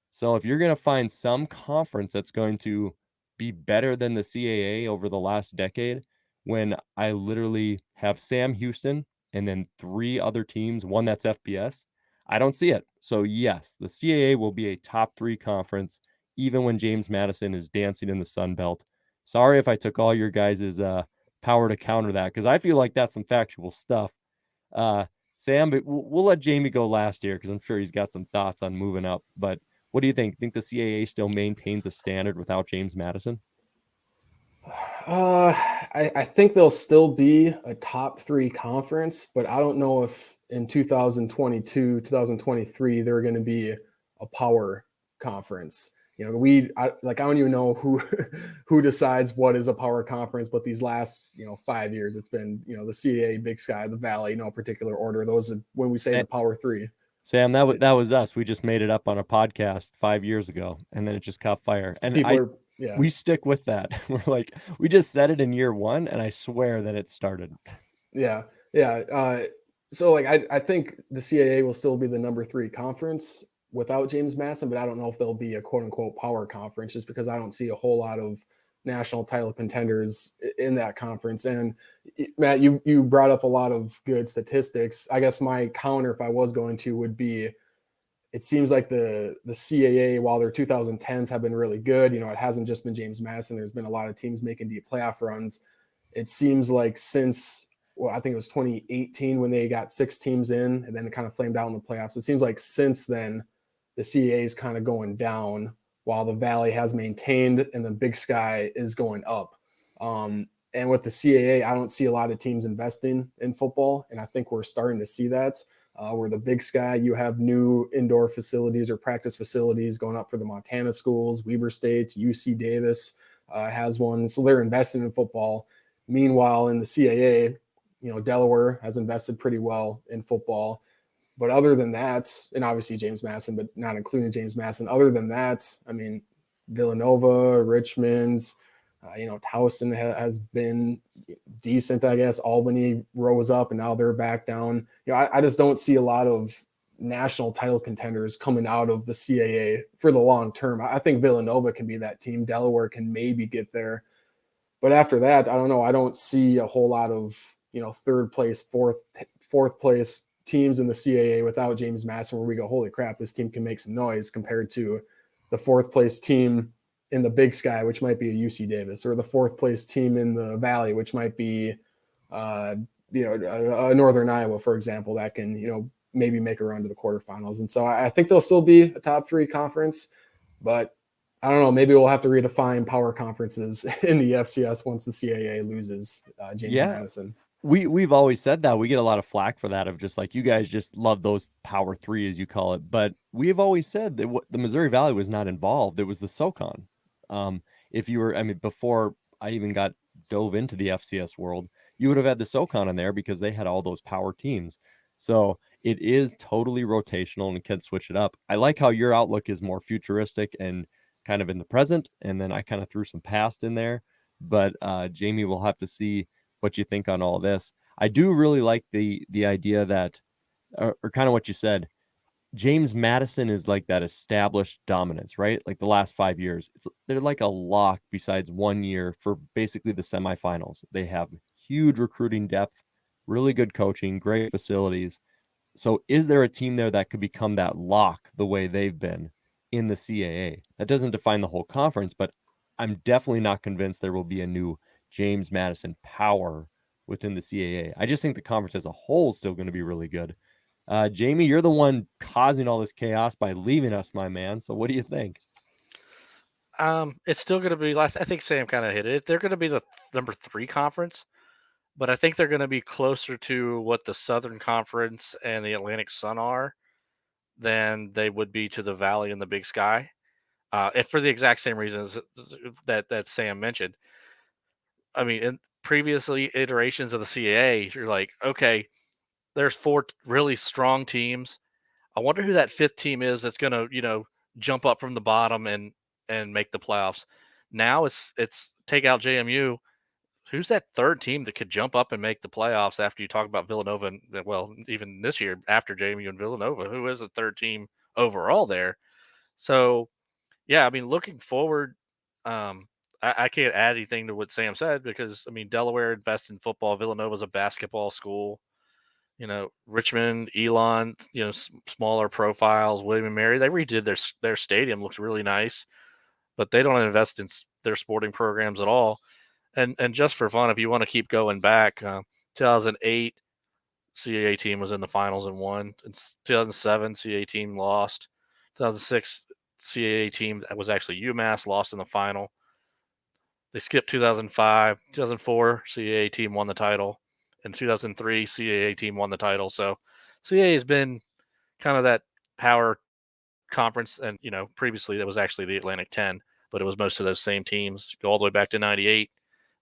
So if you're going to find some conference that's going to be better than the CAA over the last decade, when I literally have Sam Houston and then 3 other teams, 1 that's FBS, I don't see it. So yes, the CAA will be a top 3 conference, even when James Madison is dancing in the Sun Belt. Sorry if I took all your guys' power to counter that, because I feel like that's some factual stuff. Sam, but we'll let Jamie go last year because I'm sure he's got some thoughts on moving up. But what do you think? Think the CAA still maintains a standard without James Madison? I think they'll still be a top 3 conference, but I don't know if in 2022, 2023, they're going to be a power conference. You know, I don't even know who decides what is a power conference, but these last 5 years, it's been the CAA, Big Sky, the Valley, no particular order. Those are when we say the power 3. Sam, that was us. We just made it up on a podcast 5 years ago, and then it just caught fire. And we stick with that. We're like, we just said it in year 1, and I swear that it started. Yeah. So I think the CAA will still be the number 3 conference without James Madison, but I don't know if they'll be a quote unquote power conference just because I don't see a whole lot of national title contenders in that conference. And Matt, you brought up a lot of good statistics. I guess my counter, if I was going to, would be, it seems like the CAA, while their 2010s have been really good, it hasn't just been James Madison. There's been a lot of teams making deep playoff runs. It seems like since, I think it was 2018 when they got 6 teams in and then it kind of flamed out in the playoffs. It seems like since then, the CAA is kind of going down while the Valley has maintained and the Big Sky is going up. And with the CAA, I don't see a lot of teams investing in football. And I think we're starting to see that where the Big Sky, you have new indoor facilities or practice facilities going up for the Montana schools, Weber State, UC Davis has one. So they're investing in football. Meanwhile, in the CAA, Delaware has invested pretty well in football. But other than that, and obviously James Madison, but not including James Madison, other than that, I mean, Villanova, Richmond, Towson has been decent, I guess. Albany rose up and now they're back down. I just don't see a lot of national title contenders coming out of the CAA for the long term. I think Villanova can be that team. Delaware can maybe get there. But after that, I don't know. I don't see a whole lot of, third place, fourth place teams in the CAA without James Madison where we go, holy crap, this team can make some noise compared to the 4th place team in the Big Sky, which might be a UC Davis, or the 4th place team in the Valley, which might be, a Northern Iowa, for example, that can, maybe make a run to the quarterfinals. And so I think they'll still be a top 3 conference, but I don't know, maybe we'll have to redefine power conferences in the FCS once the CAA loses James Madison. We've always said that. We get a lot of flack for that, of just like, you guys just love those power 3, as you call it. But we've always said that the Missouri Valley was not involved. It was the SoCon. Before I even dove into the FCS world, you would have had the SoCon in there because they had all those power teams. So it is totally rotational and can switch it up. I like how your outlook is more futuristic and kind of in the present, and then I kind of threw some past in there. But Jamie, we'll have to see what you think on all this. I do really like the idea that, or kind of what you said. James Madison is like that established dominance, right? Like the last 5 years, they're like a lock besides 1 year for basically the semifinals. They have huge recruiting depth, really good coaching, great facilities. So is there a team there that could become that lock the way they've been in the CAA? That doesn't define the whole conference, but I'm definitely not convinced there will be a new James Madison power within the CAA. I just think the conference as a whole is still going to be really good. Jamie, you're the one causing all this chaos by leaving us, my man. So what do you think? It's still going to be. I think Sam kind of hit it. They're going to be the number 3 conference, but I think they're going to be closer to what the Southern Conference and the Atlantic Sun are than they would be to the Valley and the Big Sky. If for the exact same reasons that Sam mentioned. I mean, in previously iterations of the CAA, you're like, okay, there's 4 really strong teams. I wonder who that 5th team is that's going to, jump up from the bottom and make the playoffs. Now it's take out JMU. Who's that 3rd team that could jump up and make the playoffs after you talk about Villanova and well, even this year after JMU and Villanova, who is the 3rd team overall there? So, yeah, I mean, looking forward, I can't add anything to what Sam said because I mean Delaware invests in football. Villanova's a basketball school. Richmond, Elon, smaller profiles. William and Mary, they redid their stadium. Looks really nice, but they don't invest in their sporting programs at all. And just for fun, if you want to keep going back, 2008 CAA team was in the finals and won. In 2007 CAA team lost. 2006 CAA team that was actually UMass lost in the final. They skipped 2005, 2004 CAA team won the title, and 2003 CAA team won the title. So CAA has been kind of that power conference, and previously that was actually the Atlantic 10, but it was most of those same teams. Go all the way back to '98,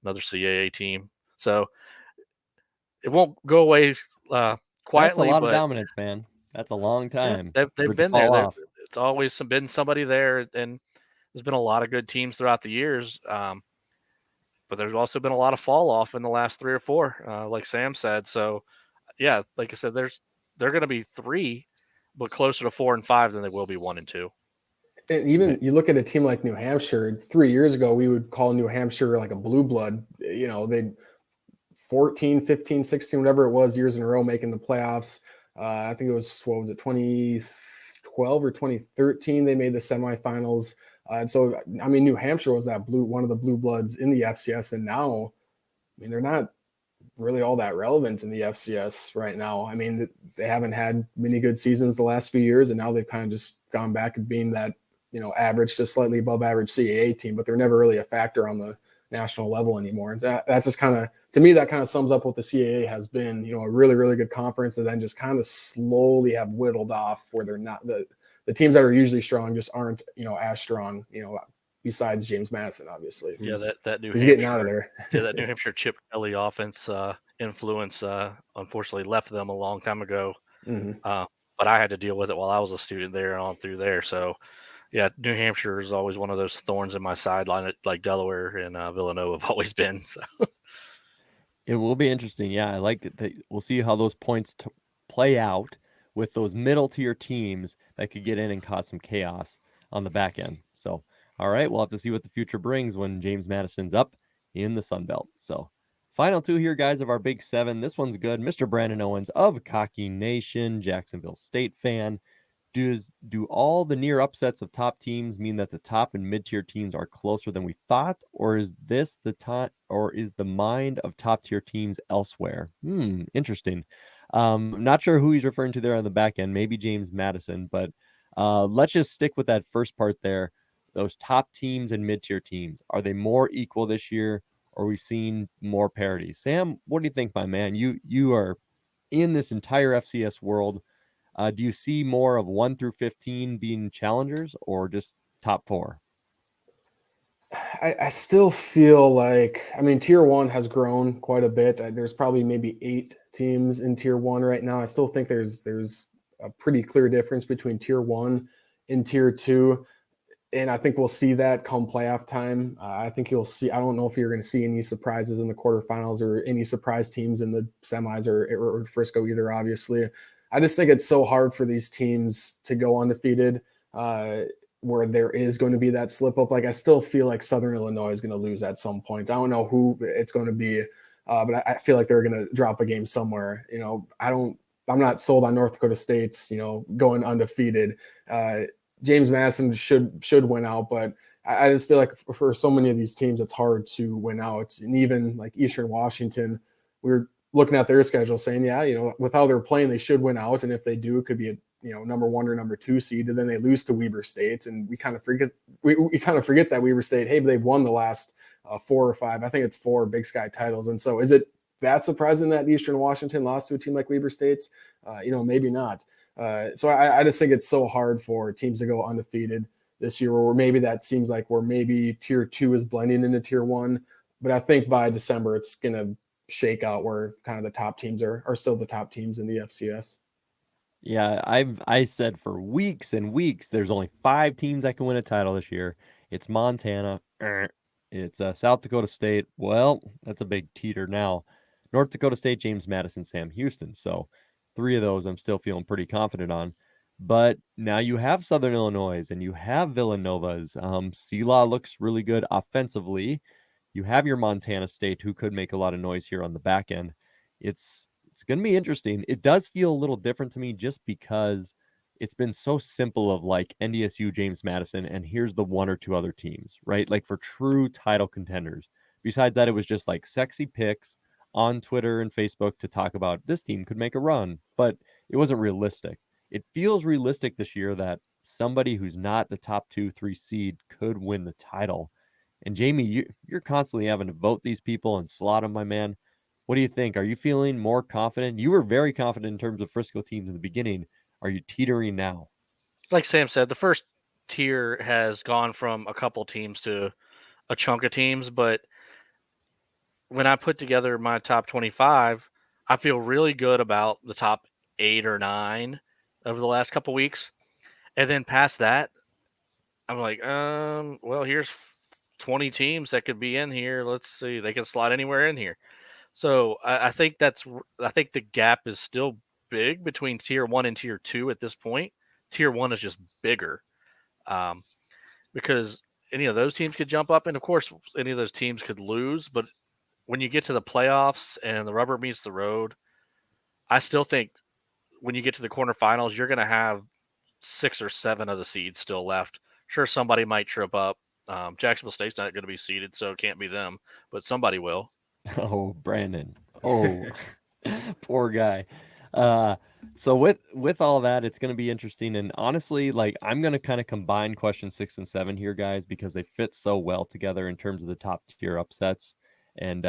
another CAA team. So it won't go away That's a quietly, lot of but dominance, man. That's a long yeah, time they've, for they've it to been there. fall off. It's always been somebody there, and there's been a lot of good teams throughout the years. But there's also been a lot of fall off in the last 3 or 4, like Sam said. So, yeah, like I said, they're going to be 3, but closer to 4 and 5 than they will be 1 and 2. And even you look at a team like New Hampshire. 3 years ago, we would call New Hampshire like a blue blood. They 14, 15, 16, whatever it was, years in a row making the playoffs. I think it was, 2012 or 2013, they made the semifinals. And so, I mean, New Hampshire was one of the blue bloods in the FCS. And now, I mean, they're not really all that relevant in the FCS right now. I mean, they haven't had many good seasons the last few years, and now they've kind of just gone back and being that, average to slightly above average CAA team, but they're never really a factor on the national level anymore. That's just kind of, to me, that kind of sums up what the CAA has been, a really, really good conference, and then just kind of slowly have whittled off where they're not the teams that are usually strong just aren't, as strong, besides James Madison, obviously. Yeah, that New He's Hampshire, getting out of there. yeah, that New Hampshire Chip Kelly offense influence unfortunately left them a long time ago. Mm-hmm. But I had to deal with it while I was a student there and on through there. So, yeah, New Hampshire is always one of those thorns in my sideline, like Delaware and Villanova have always been. So. It will be interesting. Yeah, I like that. We'll see how those points play out with those middle tier teams that could get in and cause some chaos on the back end. So, all right, we'll have to see what the future brings when James Madison's up in the Sun Belt. So, final 2 here, guys, of our Big 7. This one's good. Mr. Brandon Owens of Cocky Nation, Jacksonville State fan. Do all the near upsets of top teams mean that the top and mid-tier teams are closer than we thought, or is this the time, or is the mind of top-tier teams elsewhere? Interesting. Not sure who he's referring to there on the back end, maybe James Madison, but let's just stick with that first part there. Those top teams and mid-tier teams, are they more equal this year, or we've seen more parity? Sam, what do you think, my man? You are in this entire FCS world. Do you see more of 1 through 15 being challengers or just top 4? I still feel like, I mean, Tier 1 has grown quite a bit. There's probably maybe 8 teams in Tier 1 right now. I still think there's a pretty clear difference between Tier 1 and Tier 2. And I think we'll see that come playoff time. I think you'll see, I don't know if you're going to see any surprises in the quarterfinals or any surprise teams in the semis or Frisco either, obviously. I just think it's so hard for these teams to go undefeated where there is going to be that slip up. Like, I still feel like Southern Illinois is going to lose at some point. I don't know who it's going to be, but I feel like they're going to drop a game somewhere. I'm not sold on North Dakota State's, going undefeated. James Madison should win out, but I just feel like for so many of these teams, it's hard to win out. And even like Eastern Washington, we're looking at their schedule saying, with how they're playing, they should win out. And if they do, it could be a number 1 or number 2 seed. And then they lose to Weber State, and we kind of forget that Weber State, hey, but they've won the last 4 or 5. I think it's 4 Big Sky titles. And so, is it that surprising that Eastern Washington lost to a team like Weber State's? Maybe not. So I just think it's so hard for teams to go undefeated this year, or maybe that seems like where maybe Tier 2 is blending into Tier 1. But I think by December, it's going to shake out where kind of the top teams are still the top teams in the FCS. Yeah, I said for weeks and weeks, there's only 5 teams that can win a title this year. It's Montana. It's South Dakota State. Well, that's a big teeter now. North Dakota State, James Madison, Sam Houston. So 3 of those I'm still feeling pretty confident on. But now you have Southern Illinois and you have Villanova's. Selah looks really good offensively. You have your Montana State, who could make a lot of noise here on the back end. It's going to be interesting. It does feel a little different to me just because it's been so simple of like NDSU, James Madison, and here's the 1 or 2 other teams, right? Like for true title contenders. Besides that, it was just like sexy picks on Twitter and Facebook to talk about this team could make a run, but it wasn't realistic. It feels realistic this year that somebody who's not the top 2-3 seed could win the title. And Jamie, you're constantly having to vote these people and slot them, my man. What do you think? Are you feeling more confident? You were very confident in terms of Frisco teams in the beginning. Are you teetering now? Like Sam said, the first tier has gone from a couple teams to a chunk of teams, but when I put together my top 25, I feel really good about the top 8 or 9 over the last couple weeks. And then past that, I'm like, well, here's 20 teams that could be in here. Let's see, they can slot anywhere in here. So I think the gap is still big between Tier 1 and Tier 2 at this point. Tier 1 is just bigger because any of those teams could jump up, and of course, any of those teams could lose. But when you get to the playoffs and the rubber meets the road, I still think when you get to the quarterfinals, you're going to have 6 or 7 of the seeds still left. Sure, somebody might trip up. Jacksonville State's not going to be seeded, so it can't be them, but somebody will. Oh, Brandon. Oh, poor guy. So with all that, it's going to be interesting. And honestly, like I'm going to kind of combine question 6 and 7 here, guys, because they fit so well together in terms of the top tier upsets. And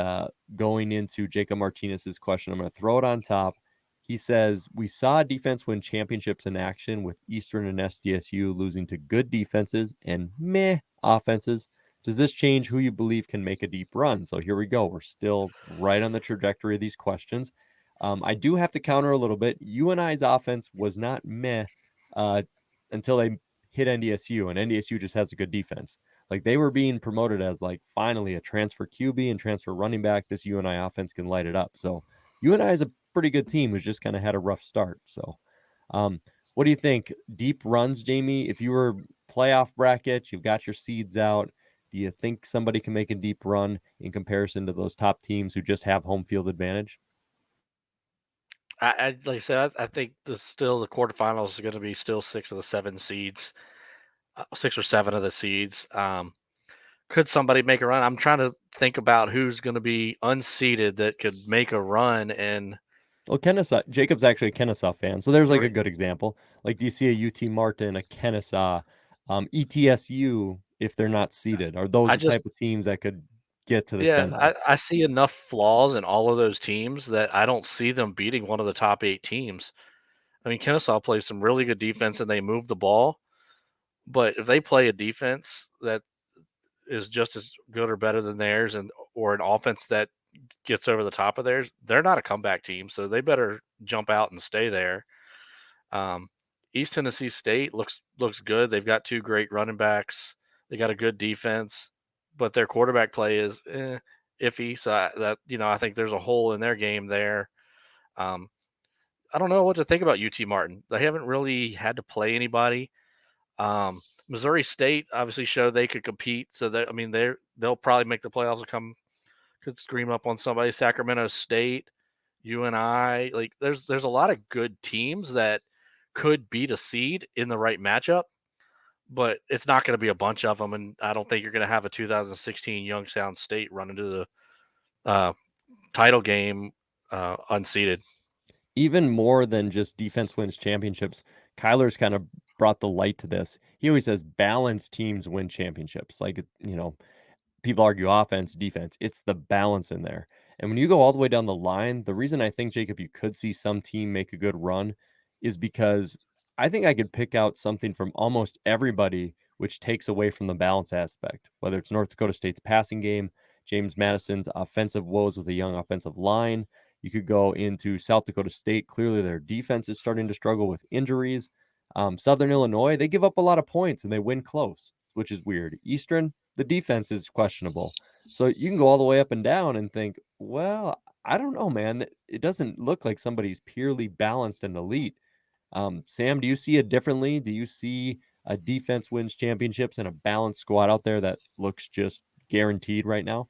going into Jacob Martinez's question, I'm going to throw it on top. He says, we saw defense win championships in action with Eastern and SDSU losing to good defenses and meh offenses. Does this change who you believe can make a deep run? So here we go. We're still right on the trajectory of these questions. I do have to counter a little bit. UNI's offense was not meh until they hit NDSU, and NDSU just has a good defense. Like they were being promoted as like finally a transfer QB and transfer running back. This UNI offense can light it up. So UNI is a pretty good team who's just kind of had a rough start. So what do you think? Deep runs, Jamie? If you were playoff bracket, you've got your seeds out. Do you think somebody can make a deep run in comparison to those top teams who just have home field advantage? I like I said, I think the quarterfinals is going to be still 6 of the 7 seeds, 6 or 7 of the seeds. Could somebody make a run? I'm trying to think about who's going to be unseeded that could make a run. And well, Kennesaw, Jacob's actually a Kennesaw fan, so there's like a good example. Like, do you see a UT Martin, a Kennesaw, ETSU if they're not seeded? Are those the type of teams that could get to the semis? I see enough flaws in all of those teams that I don't see them beating one of the top 8 teams. I mean, Kennesaw plays some really good defense and they move the ball, but if they play a defense that is just as good or better than theirs, or an offense that gets over the top of theirs, they're not a comeback team, so they better jump out and stay there. East Tennessee State looks good. They've got 2 great running backs. They got a good defense, but their quarterback play is iffy. So I think there's a hole in their game there. I don't know what to think about UT Martin. They haven't really had to play anybody. Missouri State obviously showed they could compete, so they'll probably make the playoffs and could scream up on somebody. Sacramento State, UNI, like there's a lot of good teams that could beat a seed in the right matchup, but it's not going to be a bunch of them, and I don't think you're going to have a 2016 Youngstown State run into the title game unseeded. Even more than just defense wins championships, Kyler's kind of brought the light to this. He always says balanced teams win championships. Like, people argue offense, defense. It's the balance in there. And when you go all the way down the line, the reason I think, Jacob, you could see some team make a good run is because I think I could pick out something from almost everybody which takes away from the balance aspect, whether it's North Dakota State's passing game, James Madison's offensive woes with a young offensive line. You could go into South Dakota State. Clearly, their defense is starting to struggle with injuries. Southern Illinois, they give up a lot of points and they win close, which is weird. Eastern, the defense is questionable. So you can go all the way up and down and think, well, I don't know, man. It doesn't look like somebody's purely balanced and elite. Sam, do you see it differently? Do you see a defense wins championships and a balanced squad out there that looks just guaranteed right now?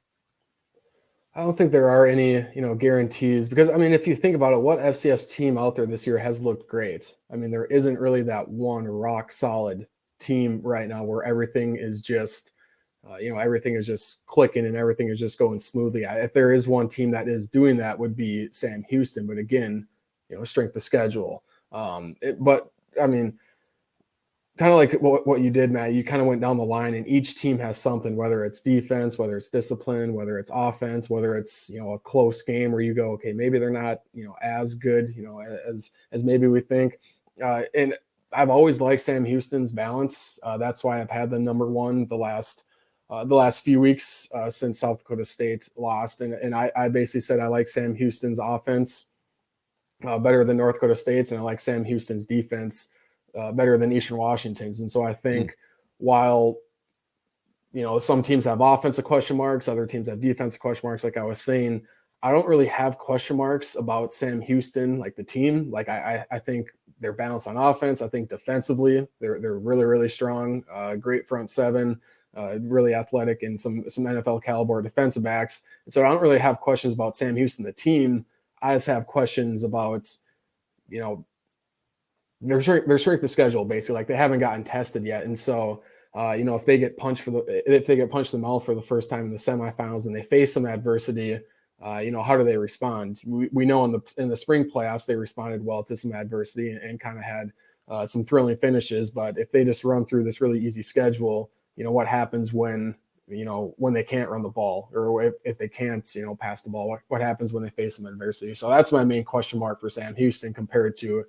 I don't think there are any, guarantees because, if you think about it, what FCS team out there this year has looked great? There isn't really that one rock solid team right now where everything is just, everything is just clicking and everything is just going smoothly. If there is one team that is doing that, would be Sam Houston. But again, strength of schedule. Kind of like what you did, Matt, you kind of went down the line and each team has something, whether it's defense, whether it's discipline, whether it's offense, whether it's, a close game where you go, okay, maybe they're not, as good, as maybe we think. And I've always liked Sam Houston's balance. That's why I've had them number one the last few weeks since South Dakota State lost. And I basically said I like Sam Houston's offense better than North Dakota State's, and I like Sam Houston's defense better than Eastern Washington's. And so I think while, some teams have offensive question marks, other teams have defensive question marks, like I was saying, I don't really have question marks about Sam Houston, like the team. Like I think they're balanced on offense. I think defensively, they're really, really strong, great front seven, really athletic, and some NFL caliber defensive backs. And so I don't really have questions about Sam Houston, the team. I just have questions about, their strength of schedule, basically. Like they haven't gotten tested yet. And so, if they get punched in the mouth for the first time in the semifinals and they face some adversity, how do they respond? We know in the spring playoffs, they responded well to some adversity and kind of had some thrilling finishes. But if they just run through this really easy schedule, what happens when they can't run the ball, or if they can't, pass the ball, what happens when they face some adversity? So that's my main question mark for Sam Houston compared to,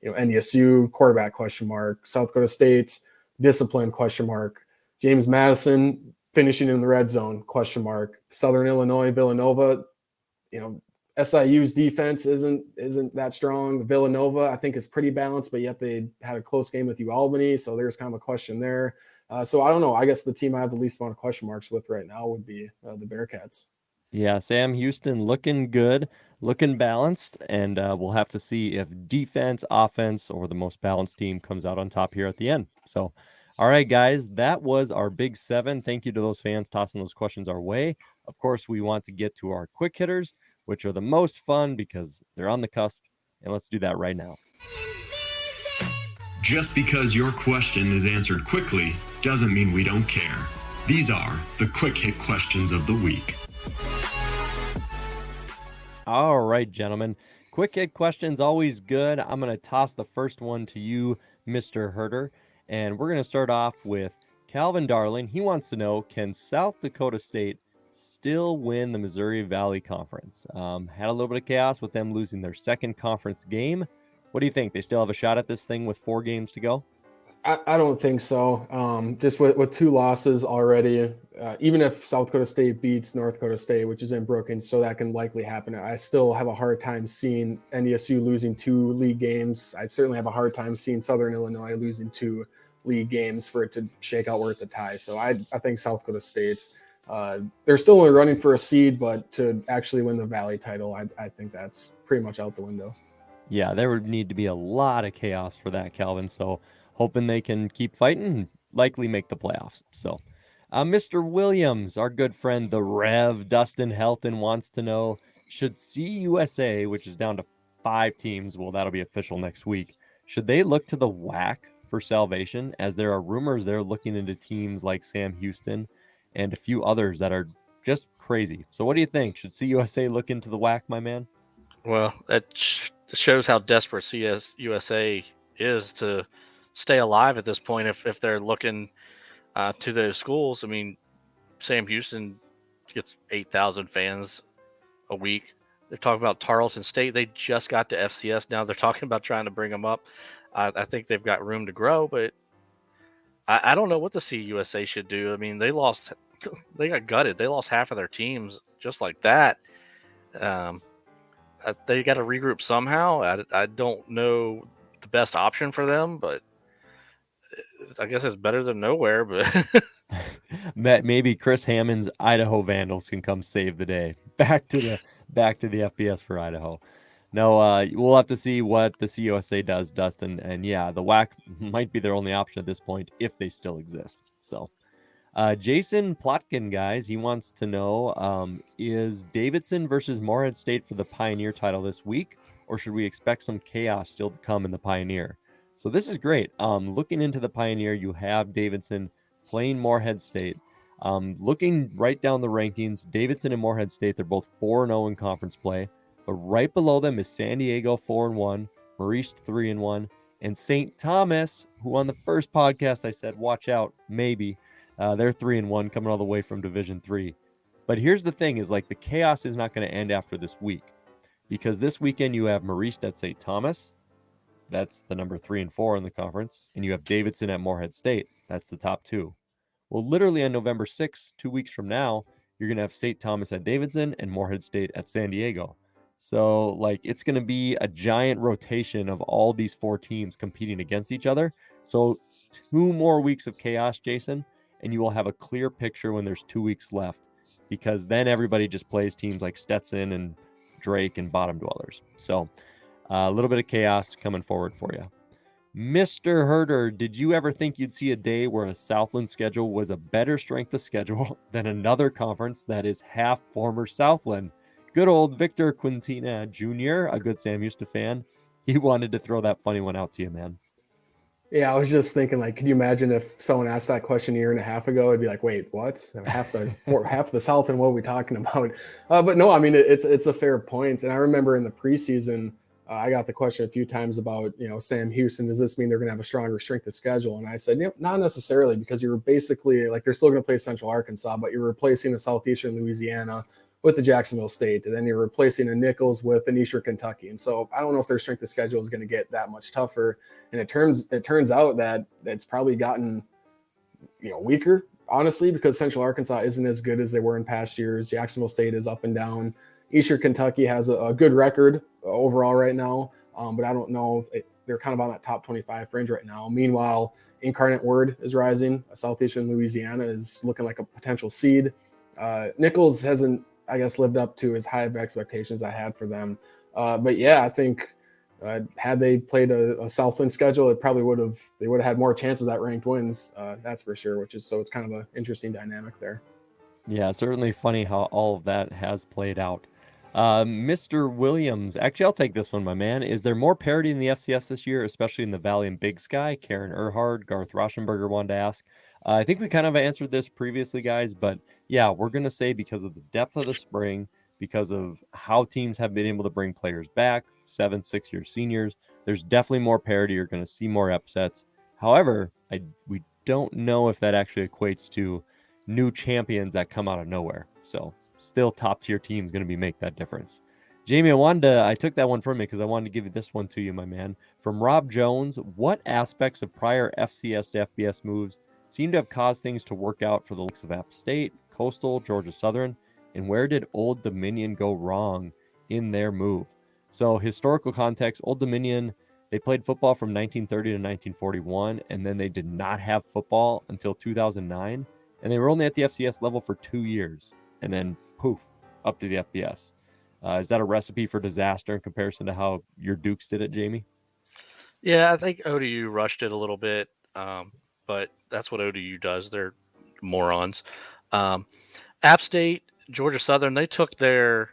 Ndsu, quarterback question mark, South Dakota State, discipline question mark, James Madison finishing in the red zone question mark, Southern Illinois, Villanova, SIU's defense isn't that strong. Villanova, I think, is pretty balanced, but yet they had a close game with UAlbany, so there's kind of a question there. So I don't know. I guess the team I have the least amount of question marks with right now would be the Bearcats. Yeah, Sam Houston looking good, looking balanced, and we'll have to see if defense, offense, or the most balanced team comes out on top here at the end. So, all right, guys, that was our Big Seven. Thank you to those fans tossing those questions our way. Of course, we want to get to our quick hitters, which are the most fun because they're on the cusp, and let's do that right now. Just because your question is answered quickly doesn't mean we don't care. These are the quick hit questions of the week. All right, gentlemen. Quick hit questions, always good. I'm going to toss the first one to you, Mr. Herder. And we're going to start off with Calvin Darling. He wants to know, can South Dakota State still win the Missouri Valley Conference? Had a little bit of chaos with them losing their second conference game. What do you think? They still have a shot at this thing with 4 games to go? I don't think so. Just with 2 losses already, even if South Dakota State beats North Dakota State, which is in Brookings, so that can likely happen, I still have a hard time seeing NDSU losing 2 league games. I certainly have a hard time seeing Southern Illinois losing 2 league games for it to shake out where it's a tie. So I think South Dakota State's they're still only running for a seed, but to actually win the Valley title, I think that's pretty much out the window. Yeah, there would need to be a lot of chaos for that, Calvin. So hoping they can keep fighting and likely make the playoffs. So, Mr. Williams, our good friend, the Rev, Dustin Helton, wants to know, should CUSA, which is down to 5 teams, well, that'll be official next week, should they look to the WAC for salvation, as there are rumors they're looking into teams like Sam Houston and a few others that are just crazy. So what do you think? Should CUSA look into the WAC, my man? Well, that shows how desperate USA is to stay alive at this point. If they're looking to those schools, I mean, Sam Houston gets 8,000 fans a week. They're talking about Tarleton State. They just got to FCS. Now they're talking about trying to bring them up. I think they've got room to grow, but I don't know what the CUSA should do. I mean, they lost, they got gutted. They lost half of their teams just like that. They got to regroup somehow. I don't know the best option for them, but I guess it's better than nowhere. But Maybe Chris Hammond's Idaho Vandals can come save the day. Back to the FBS for Idaho. No, we'll have to see what the CUSA does, Dustin. And yeah, the WAC might be their only option at this point if they still exist. So, Jason Plotkin, guys, he wants to know, is Davidson versus Morehead State for the Pioneer title this week, or should we expect some chaos still to come in the Pioneer? So this is great. Looking into the Pioneer, you have Davidson playing Morehead State. Looking right down the rankings, Davidson and Morehead State, they're both 4-0 in conference play. But right below them is San Diego 4-1, Maurice 3-1, and St. Thomas, who on the first podcast I said, watch out, maybe. They're 3-1, coming all the way from Division 3. But here's the thing: is like the chaos is not going to end after this week, because this weekend you have Maurice at St. Thomas. That's the number 3 and 4 in the conference, and you have Davidson at Morehead State. That's the top 2. Well, literally on November 6th, 2 weeks from now, you're going to have St. Thomas at Davidson and Morehead State at San Diego. So, like, it's going to be a giant rotation of all these 4 teams competing against each other. So, 2 more weeks of chaos, Jason, and you will have a clear picture when there's 2 weeks left, because then everybody just plays teams like Stetson and Drake and bottom dwellers. So, a little bit of chaos coming forward for you. Mr. Herder, did you ever think you'd see a day where a Southland schedule was a better strength of schedule than another conference that is half former Southland? Good old Victor Quintina Jr., a good Sam Houston fan. He wanted to throw that funny one out to you, man. Yeah, I was just thinking, like, could you imagine if someone asked that question a year and a half ago? It'd be like, wait, what? Half the South, and what are we talking about? But no, I mean, it's a fair point. And I remember in the preseason, I got the question a few times about, Sam Houston, does this mean they're going to have a stronger strength of schedule? And I said, not necessarily, because you're basically, like, they're still going to play Central Arkansas, but you're replacing a Southeastern Louisiana with the Jacksonville State, and then you're replacing a Nichols with an Eastern Kentucky. And so I don't know if their strength of schedule is going to get that much tougher. And it turns out that it's probably gotten, weaker, honestly, because Central Arkansas isn't as good as they were in past years. Jacksonville State is up and down. Eastern Kentucky has a good record overall right now, but I don't know if they're kind of on that top 25 fringe right now. Meanwhile, Incarnate Word is rising. Southeastern Louisiana is looking like a potential seed. Nichols hasn't, I guess, lived up to as high of expectations I had for them. But yeah, I think had they played a Southland schedule, they would have had more chances at ranked wins. That's for sure. It's kind of an interesting dynamic there. Yeah, certainly funny how all of that has played out. Mr. Williams, actually, I'll take this one, my man. Is there more parity in the FCS this year, especially in the Valley and Big Sky? Karen Erhard, Garth Rauschenberger wanted to ask. I think we kind of answered this previously, guys, but yeah, we're going to say because of the depth of the spring, because of how teams have been able to bring players back, 7, 6-year seniors, there's definitely more parity. You're going to see more upsets. However, we don't know if that actually equates to new champions that come out of nowhere. So still top tier teams going to make that difference. Jamie, I took that one from you because I wanted to give you this one to you, my man. From Rob Jones, what aspects of prior FCS to FBS moves seem to have caused things to work out for the likes of App State, Coastal, Georgia Southern, and where did Old Dominion go wrong in their move? So, historical context, Old Dominion, they played football from 1930 to 1941, and then they did not have football until 2009, and they were only at the FCS level for 2 years, and then poof, up to the FBS. Is that a recipe for disaster in comparison to how your Dukes did it, Jamie? Yeah, I think ODU rushed it a little bit, but that's what ODU does. They're morons. Um, App State, Georgia Southern, they took their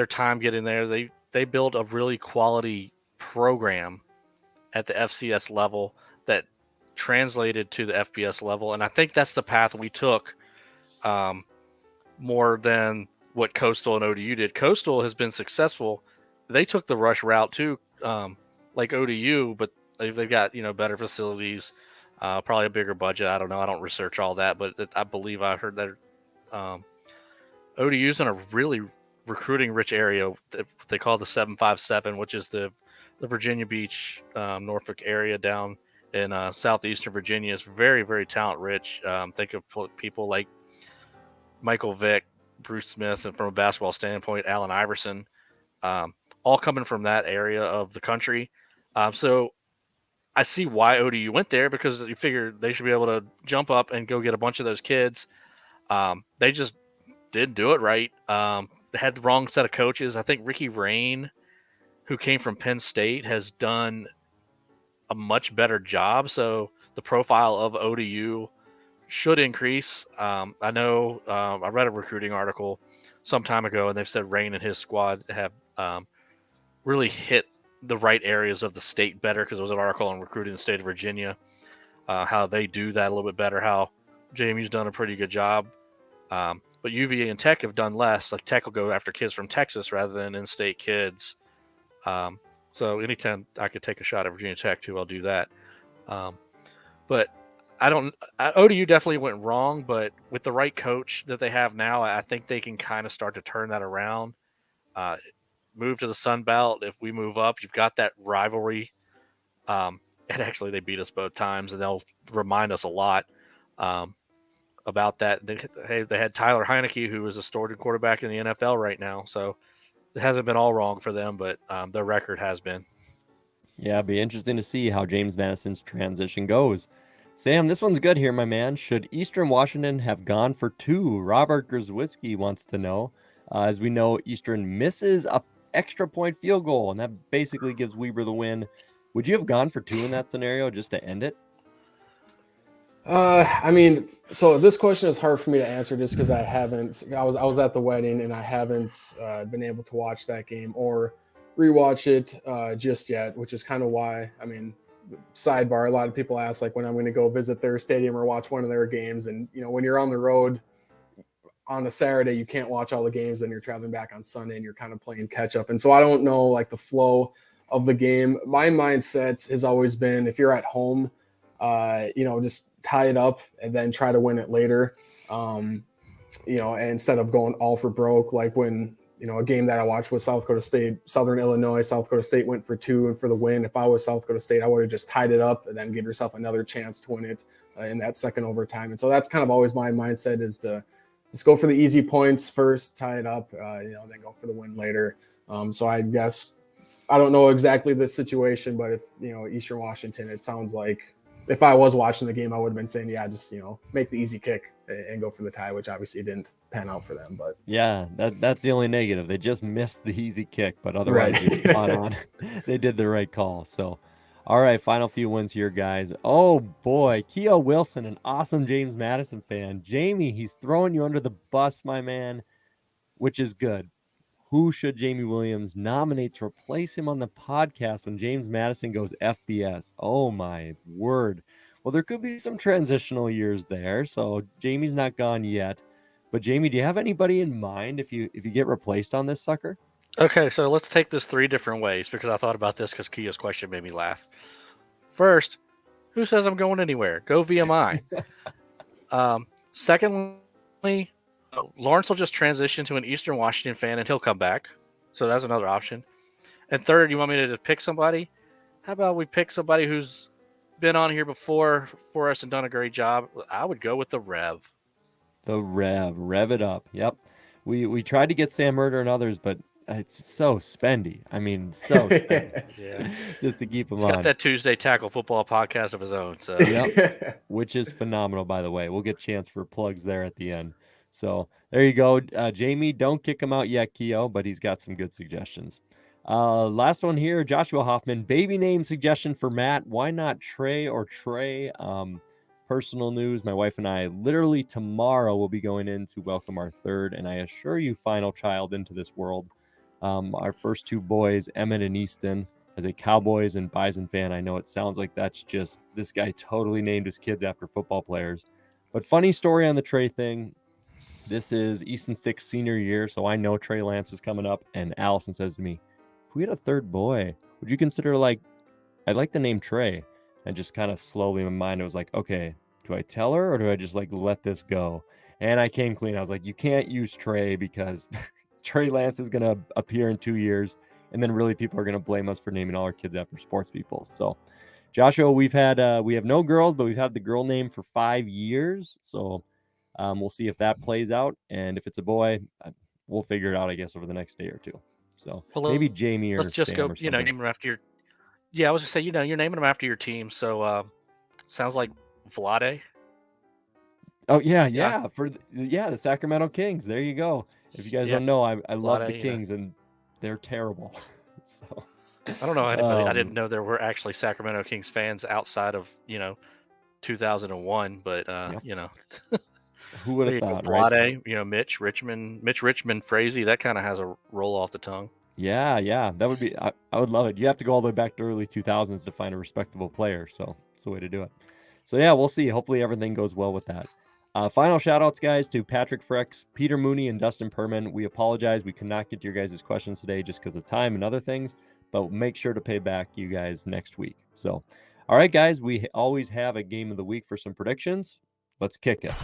time getting there. They built a really quality program at the FCS level that translated to the FBS level, and I think that's the path we took, more than what Coastal and ODU did. Coastal has been successful. They took the rush route too, like ODU, but they've got better facilities, probably a bigger budget. I don't know. I don't research all that, but I believe I heard that ODU's in a really recruiting rich area that they call the 757, which is the Virginia Beach, Norfolk area down in southeastern Virginia. Is very, very talent rich. Think of people like Michael Vick, Bruce Smith, and from a basketball standpoint, Allen Iverson, all coming from that area of the country. So I see why ODU went there, because you figure they should be able to jump up and go get a bunch of those kids. They just didn't do it right. They had the wrong set of coaches. I think Ricky Rain, who came from Penn State, has done a much better job. So the profile of ODU should increase. I know I read a recruiting article some time ago, and they've said Rain and his squad have really hit the right areas of the state better, because there was an article on recruiting the state of Virginia, how they do that a little bit better, how JMU's done a pretty good job. But UVA and Tech have done less. Like Tech will go after kids from Texas rather than in-state kids. So anytime I could take a shot at Virginia Tech too, I'll do that. But ODU definitely went wrong, but with the right coach that they have now, I think they can kind of start to turn that around. Move to the Sun Belt. If we move up, you've got that rivalry. And actually, they beat us both times, and they'll remind us a lot about that. They had Tyler Heineke, who is a starting quarterback in the NFL right now, so it hasn't been all wrong for them, but their record has been. Yeah, it'd be interesting to see how James Madison's transition goes. Sam, this one's good here, my man. Should Eastern Washington have gone for 2? Robert Grzewski wants to know. As we know, Eastern misses a extra point field goal, and that basically gives Weber the win. Would you have gone for 2 in that scenario just to end it? I mean, so this question is hard for me to answer just because I was at the wedding and I haven't been able to watch that game or rewatch it just yet, which is kind of why, I mean, sidebar, a lot of people ask like when I'm going to go visit their stadium or watch one of their games. And, when you're on the road on a Saturday, you can't watch all the games, and you're traveling back on Sunday and you're kind of playing catch up. And so I don't know like the flow of the game. My mindset has always been, if you're at home, just tie it up and then try to win it later. Instead of going all for broke, like when, a game that I watched was South Dakota State, Southern Illinois. South Dakota State went for 2 and for the win. If I was South Dakota State, I would have just tied it up and then give yourself another chance to win it in that second overtime. And so that's kind of always my mindset, is to just go for the easy points first, tie it up, then go for the win later. So I guess I don't know exactly the situation, but if, Eastern Washington, it sounds like if I was watching the game, I would have been saying, yeah, just, make the easy kick and go for the tie, which obviously didn't pan out for them. But yeah, that's the only negative. They just missed the easy kick, but otherwise they did the right call. So, all right, final few ones here, guys. Oh boy, Keo Wilson, an awesome James Madison fan. Jamie, he's throwing you under the bus, my man, which is good. Who should Jamie Williams nominate to replace him on the podcast when James Madison goes FBS? Oh my word. Well, there could be some transitional years there, so Jamie's not gone yet. But Jamie, do you have anybody in mind if you get replaced on this sucker? Okay, so let's take this 3 different ways, because I thought about this because Kia's question made me laugh. First, who says I'm going anywhere? Go VMI. Secondly, Lawrence will just transition to an Eastern Washington fan, and he'll come back. So that's another option. And third, you want me to pick somebody? How about we pick somebody who's been on here before for us and done a great job? I would go with the Rev. The rev it up. Yep. We tried to get Sam Murder and others, but it's so spendy. I mean, so spendy Yeah. just to keep him He's on. got that Tuesday Tackle Football podcast of his own. So Yep. Which is phenomenal, by the way. We'll get a chance for plugs there at the end. So there you go. Jamie, don't kick him out yet, Keo, but he's got some good suggestions. Last one here, Joshua Hoffman. Baby name suggestion for Matt. Why not Trey or Trey? Personal news, my wife and I literally tomorrow will be going in to welcome our third, and I assure you, final child into this world. Our first two boys, Emmett and Easton. As a Cowboys and Bison fan, I know it sounds like that's just, this guy totally named his kids after football players. But funny story on the Trey thing. This is Easton Stick's senior year, so I know Trey Lance is coming up, and Allison says to me, if we had a third boy, would you consider, like, I'd like the name Trey? And just kind of slowly in my mind, it was like, okay, do I tell her or do I just like let this go? And I came clean. I was like, you can't use Trey because Trey Lance is going to appear in 2 years. And then really people are going to blame us for naming all our kids after sports people. So Joshua, we have no girls, but we've had the girl name for 5 years. So we'll see if that plays out. And if it's a boy, we'll figure it out, I guess, over the next day or two. So maybe Jamie or let's just Sam go, or something. name them after your. Yeah, I was gonna say, you're naming them after your team. So sounds like Vlade. Oh yeah. For the Sacramento Kings. There you go. If you guys don't know, I love the Kings and they're terrible. So I don't know anybody. I didn't know there were actually Sacramento Kings fans outside of 2001, but who would have thought, Vlade, right? Mitch Richmond, Frazee. That kind of has a roll off the tongue. Yeah, that would be. I would love it. You have to go all the way back to early 2000s to find a respectable player. So it's the way to do it. So yeah, we'll see. Hopefully everything goes well with that. Final shout outs, guys, to Patrick Frex, Peter Mooney, and Dustin Perman. We apologize. We could not get to your guys' questions today just because of time and other things, but we'll make sure to pay back you guys next week. So, all right, guys, we always have a game of the week for some predictions. Let's kick it.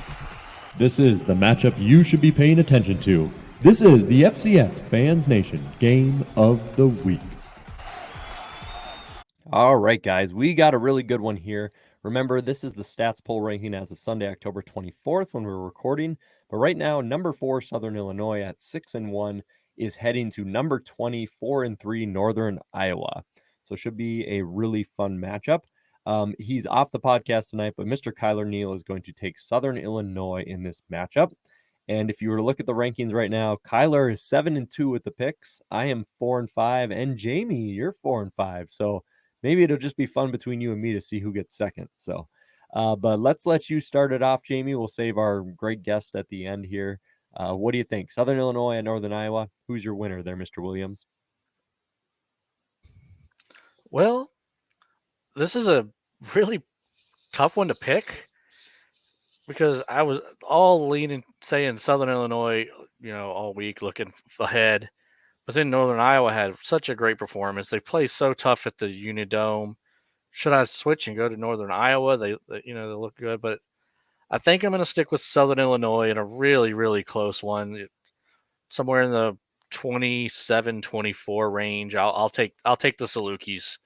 This is the matchup you should be paying attention to. This is the FCS Fans Nation Game of the Week. All right, guys, we got a really good one here. Remember, this is the stats poll ranking as of Sunday, October 24th when we're recording. But right now, number 4, Southern Illinois at 6-1 is heading to number 20, 4-3, Northern Iowa. So should be a really fun matchup. He's off the podcast tonight, but Mr. Kyler Neal is going to take Southern Illinois in this matchup. And if you were to look at the rankings right now, Kyler is 7-2 with the picks. I am 4-5, and Jamie, you're 4-5. So maybe it'll just be fun between you and me to see who gets second. So, but let's let you start it off, Jamie. We'll save our great guest at the end here. What do you think? Southern Illinois and Northern Iowa. Who's your winner there, Mr. Williams? Well, this is a really tough one to pick because I was all leaning, saying Southern Illinois, all week looking ahead. But then Northern Iowa had such a great performance. They play so tough at the Unidome. Should I switch and go to Northern Iowa? They look good, but I think I'm going to stick with Southern Illinois in a really, really close one, somewhere in the 27-24 range. I'll take the Salukis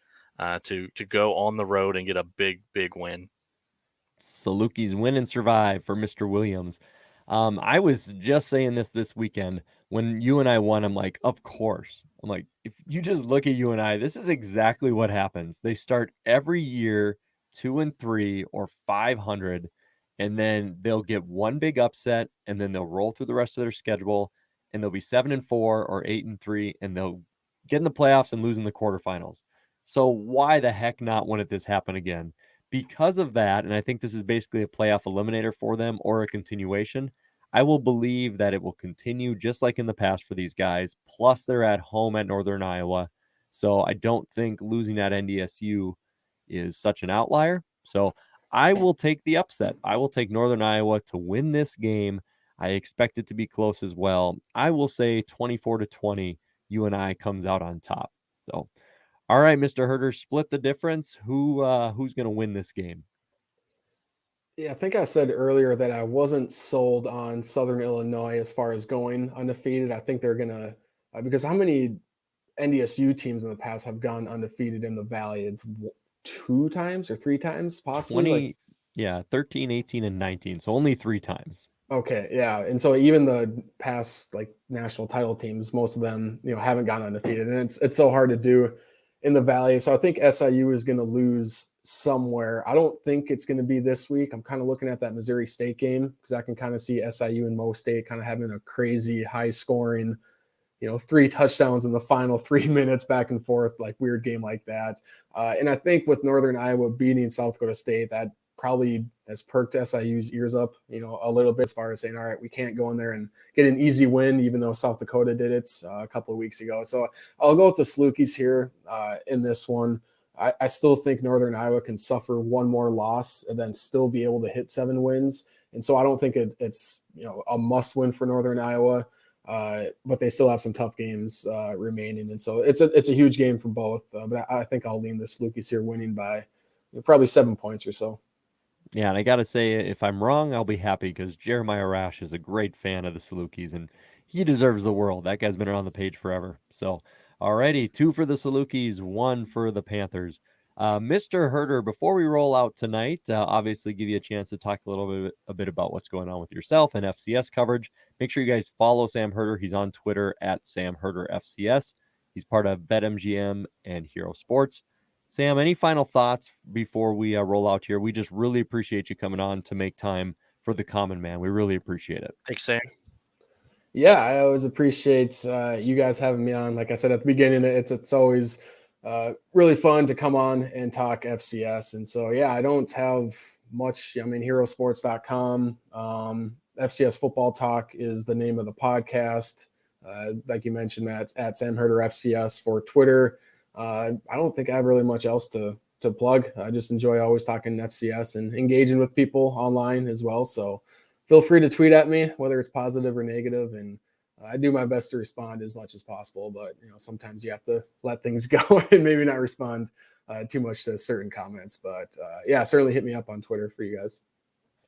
to go on the road and get a big win. Salukis win and survive for Mr. Williams. I was just saying this weekend when you and I won. I'm like, of course. I'm like, if you just look at you and I, this is exactly what happens. They start every year 2-3 or 500, and then they'll get one big upset, and then they'll roll through the rest of their schedule, and they'll be 7-4 or 8-3, and they'll get in the playoffs and lose in the quarterfinals. So why the heck not when this happen again? Because of that, and I think this is basically a playoff eliminator for them or a continuation, I will believe that it will continue just like in the past for these guys. Plus, they're at home at Northern Iowa. So I don't think losing at NDSU is such an outlier. So I will take the upset. I will take Northern Iowa to win this game. I expect it to be close as well. I will say 24-20, UNI comes out on top. So all right, Mr. Herder, split the difference. Who's going to win this game? Yeah, I think I said earlier that I wasn't sold on Southern Illinois as far as going undefeated. I think they're gonna because how many NDSU teams in the past have gone undefeated in the Valley? It's two times or three times, possibly. 20, yeah, 13, 18, and 19. So only 3 times. Okay, yeah, and so even the past like national title teams, most of them, haven't gone undefeated, and it's so hard to do in the Valley. So I think SIU is going to lose somewhere. I don't think it's going to be this week. I'm kind of looking at that Missouri State game because I can kind of see SIU and Mo State kind of having a crazy high scoring, 3 touchdowns in the final 3 minutes back and forth, like weird game like that. And I think with Northern Iowa beating South Dakota State, that probably has perked SIU's ears up, a little bit as far as saying, all right, we can't go in there and get an easy win, even though South Dakota did it a couple of weeks ago. So I'll go with the Salukis here in this one. I still think Northern Iowa can suffer one more loss and then still be able to hit 7 wins. And so I don't think it's a must win for Northern Iowa. But they still have some tough games remaining, and so it's a huge game for both. But I think I'll lean the Salukis here, winning by probably 7 points or so. Yeah, and I got to say, if I'm wrong, I'll be happy because Jeremiah Rash is a great fan of the Salukis, and he deserves the world. That guy's been around the page forever. So, alrighty, 2 for the Salukis, 1 for the Panthers. Mr. Herder, before we roll out tonight, obviously give you a chance to talk a bit about what's going on with yourself and FCS coverage. Make sure you guys follow Sam Herder. He's on Twitter at Sam Herder FCS. He's part of BetMGM and Hero Sports. Sam, any final thoughts before we roll out here? We just really appreciate you coming on to make time for the common man. We really appreciate it. Thanks, Sam. Yeah, I always appreciate you guys having me on. Like I said at the beginning, it's always really fun to come on and talk FCS. And so, yeah, I don't have much. I mean, herosports.com. FCS Football Talk is the name of the podcast. Like you mentioned, Matt, at Sam Herder FCS for Twitter. I don't think I have really much else to plug. I just enjoy always talking FCS and engaging with people online as well. So feel free to tweet at me, whether it's positive or negative. And I do my best to respond as much as possible, but sometimes you have to let things go and maybe not respond too much to certain comments. But yeah, certainly hit me up on Twitter for you guys.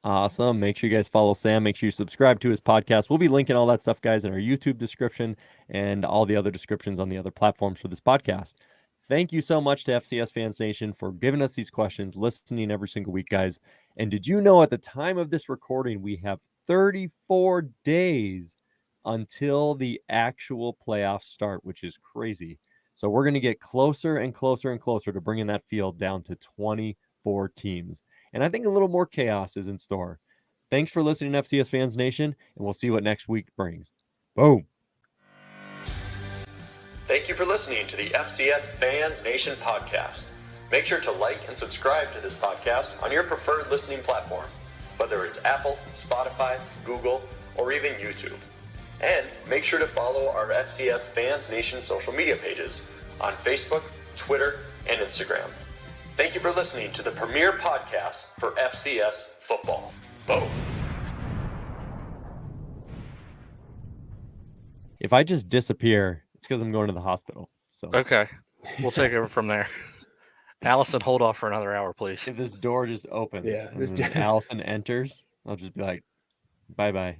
Awesome. Make sure you guys follow Sam. Make sure you subscribe to his podcast. We'll be linking all that stuff, guys, in our YouTube description and all the other descriptions on the other platforms for this podcast. Thank you so much to FCS Fans Nation for giving us these questions, listening every single week, guys. And did you know at the time of this recording, we have 34 days until the actual playoffs start, which is crazy. So we're going to get closer and closer and closer to bringing that field down to 24 teams. And I think a little more chaos is in store. Thanks for listening to FCS Fans Nation, and we'll see what next week brings. Boom. Thank you for listening to the FCS Fans Nation podcast. Make sure to like and subscribe to this podcast on your preferred listening platform, whether it's Apple, Spotify, Google, or even YouTube. And make sure to follow our FCS Fans Nation social media pages on Facebook, Twitter, and Instagram. Thank you for listening to the premier podcast for FCS football. Boom. If I just disappear, it's because I'm going to the hospital. So Okay. We'll take over from there. Allison, hold off for another hour, please. if this door just opens Yeah. and then Allison enters, I'll just be like, bye-bye.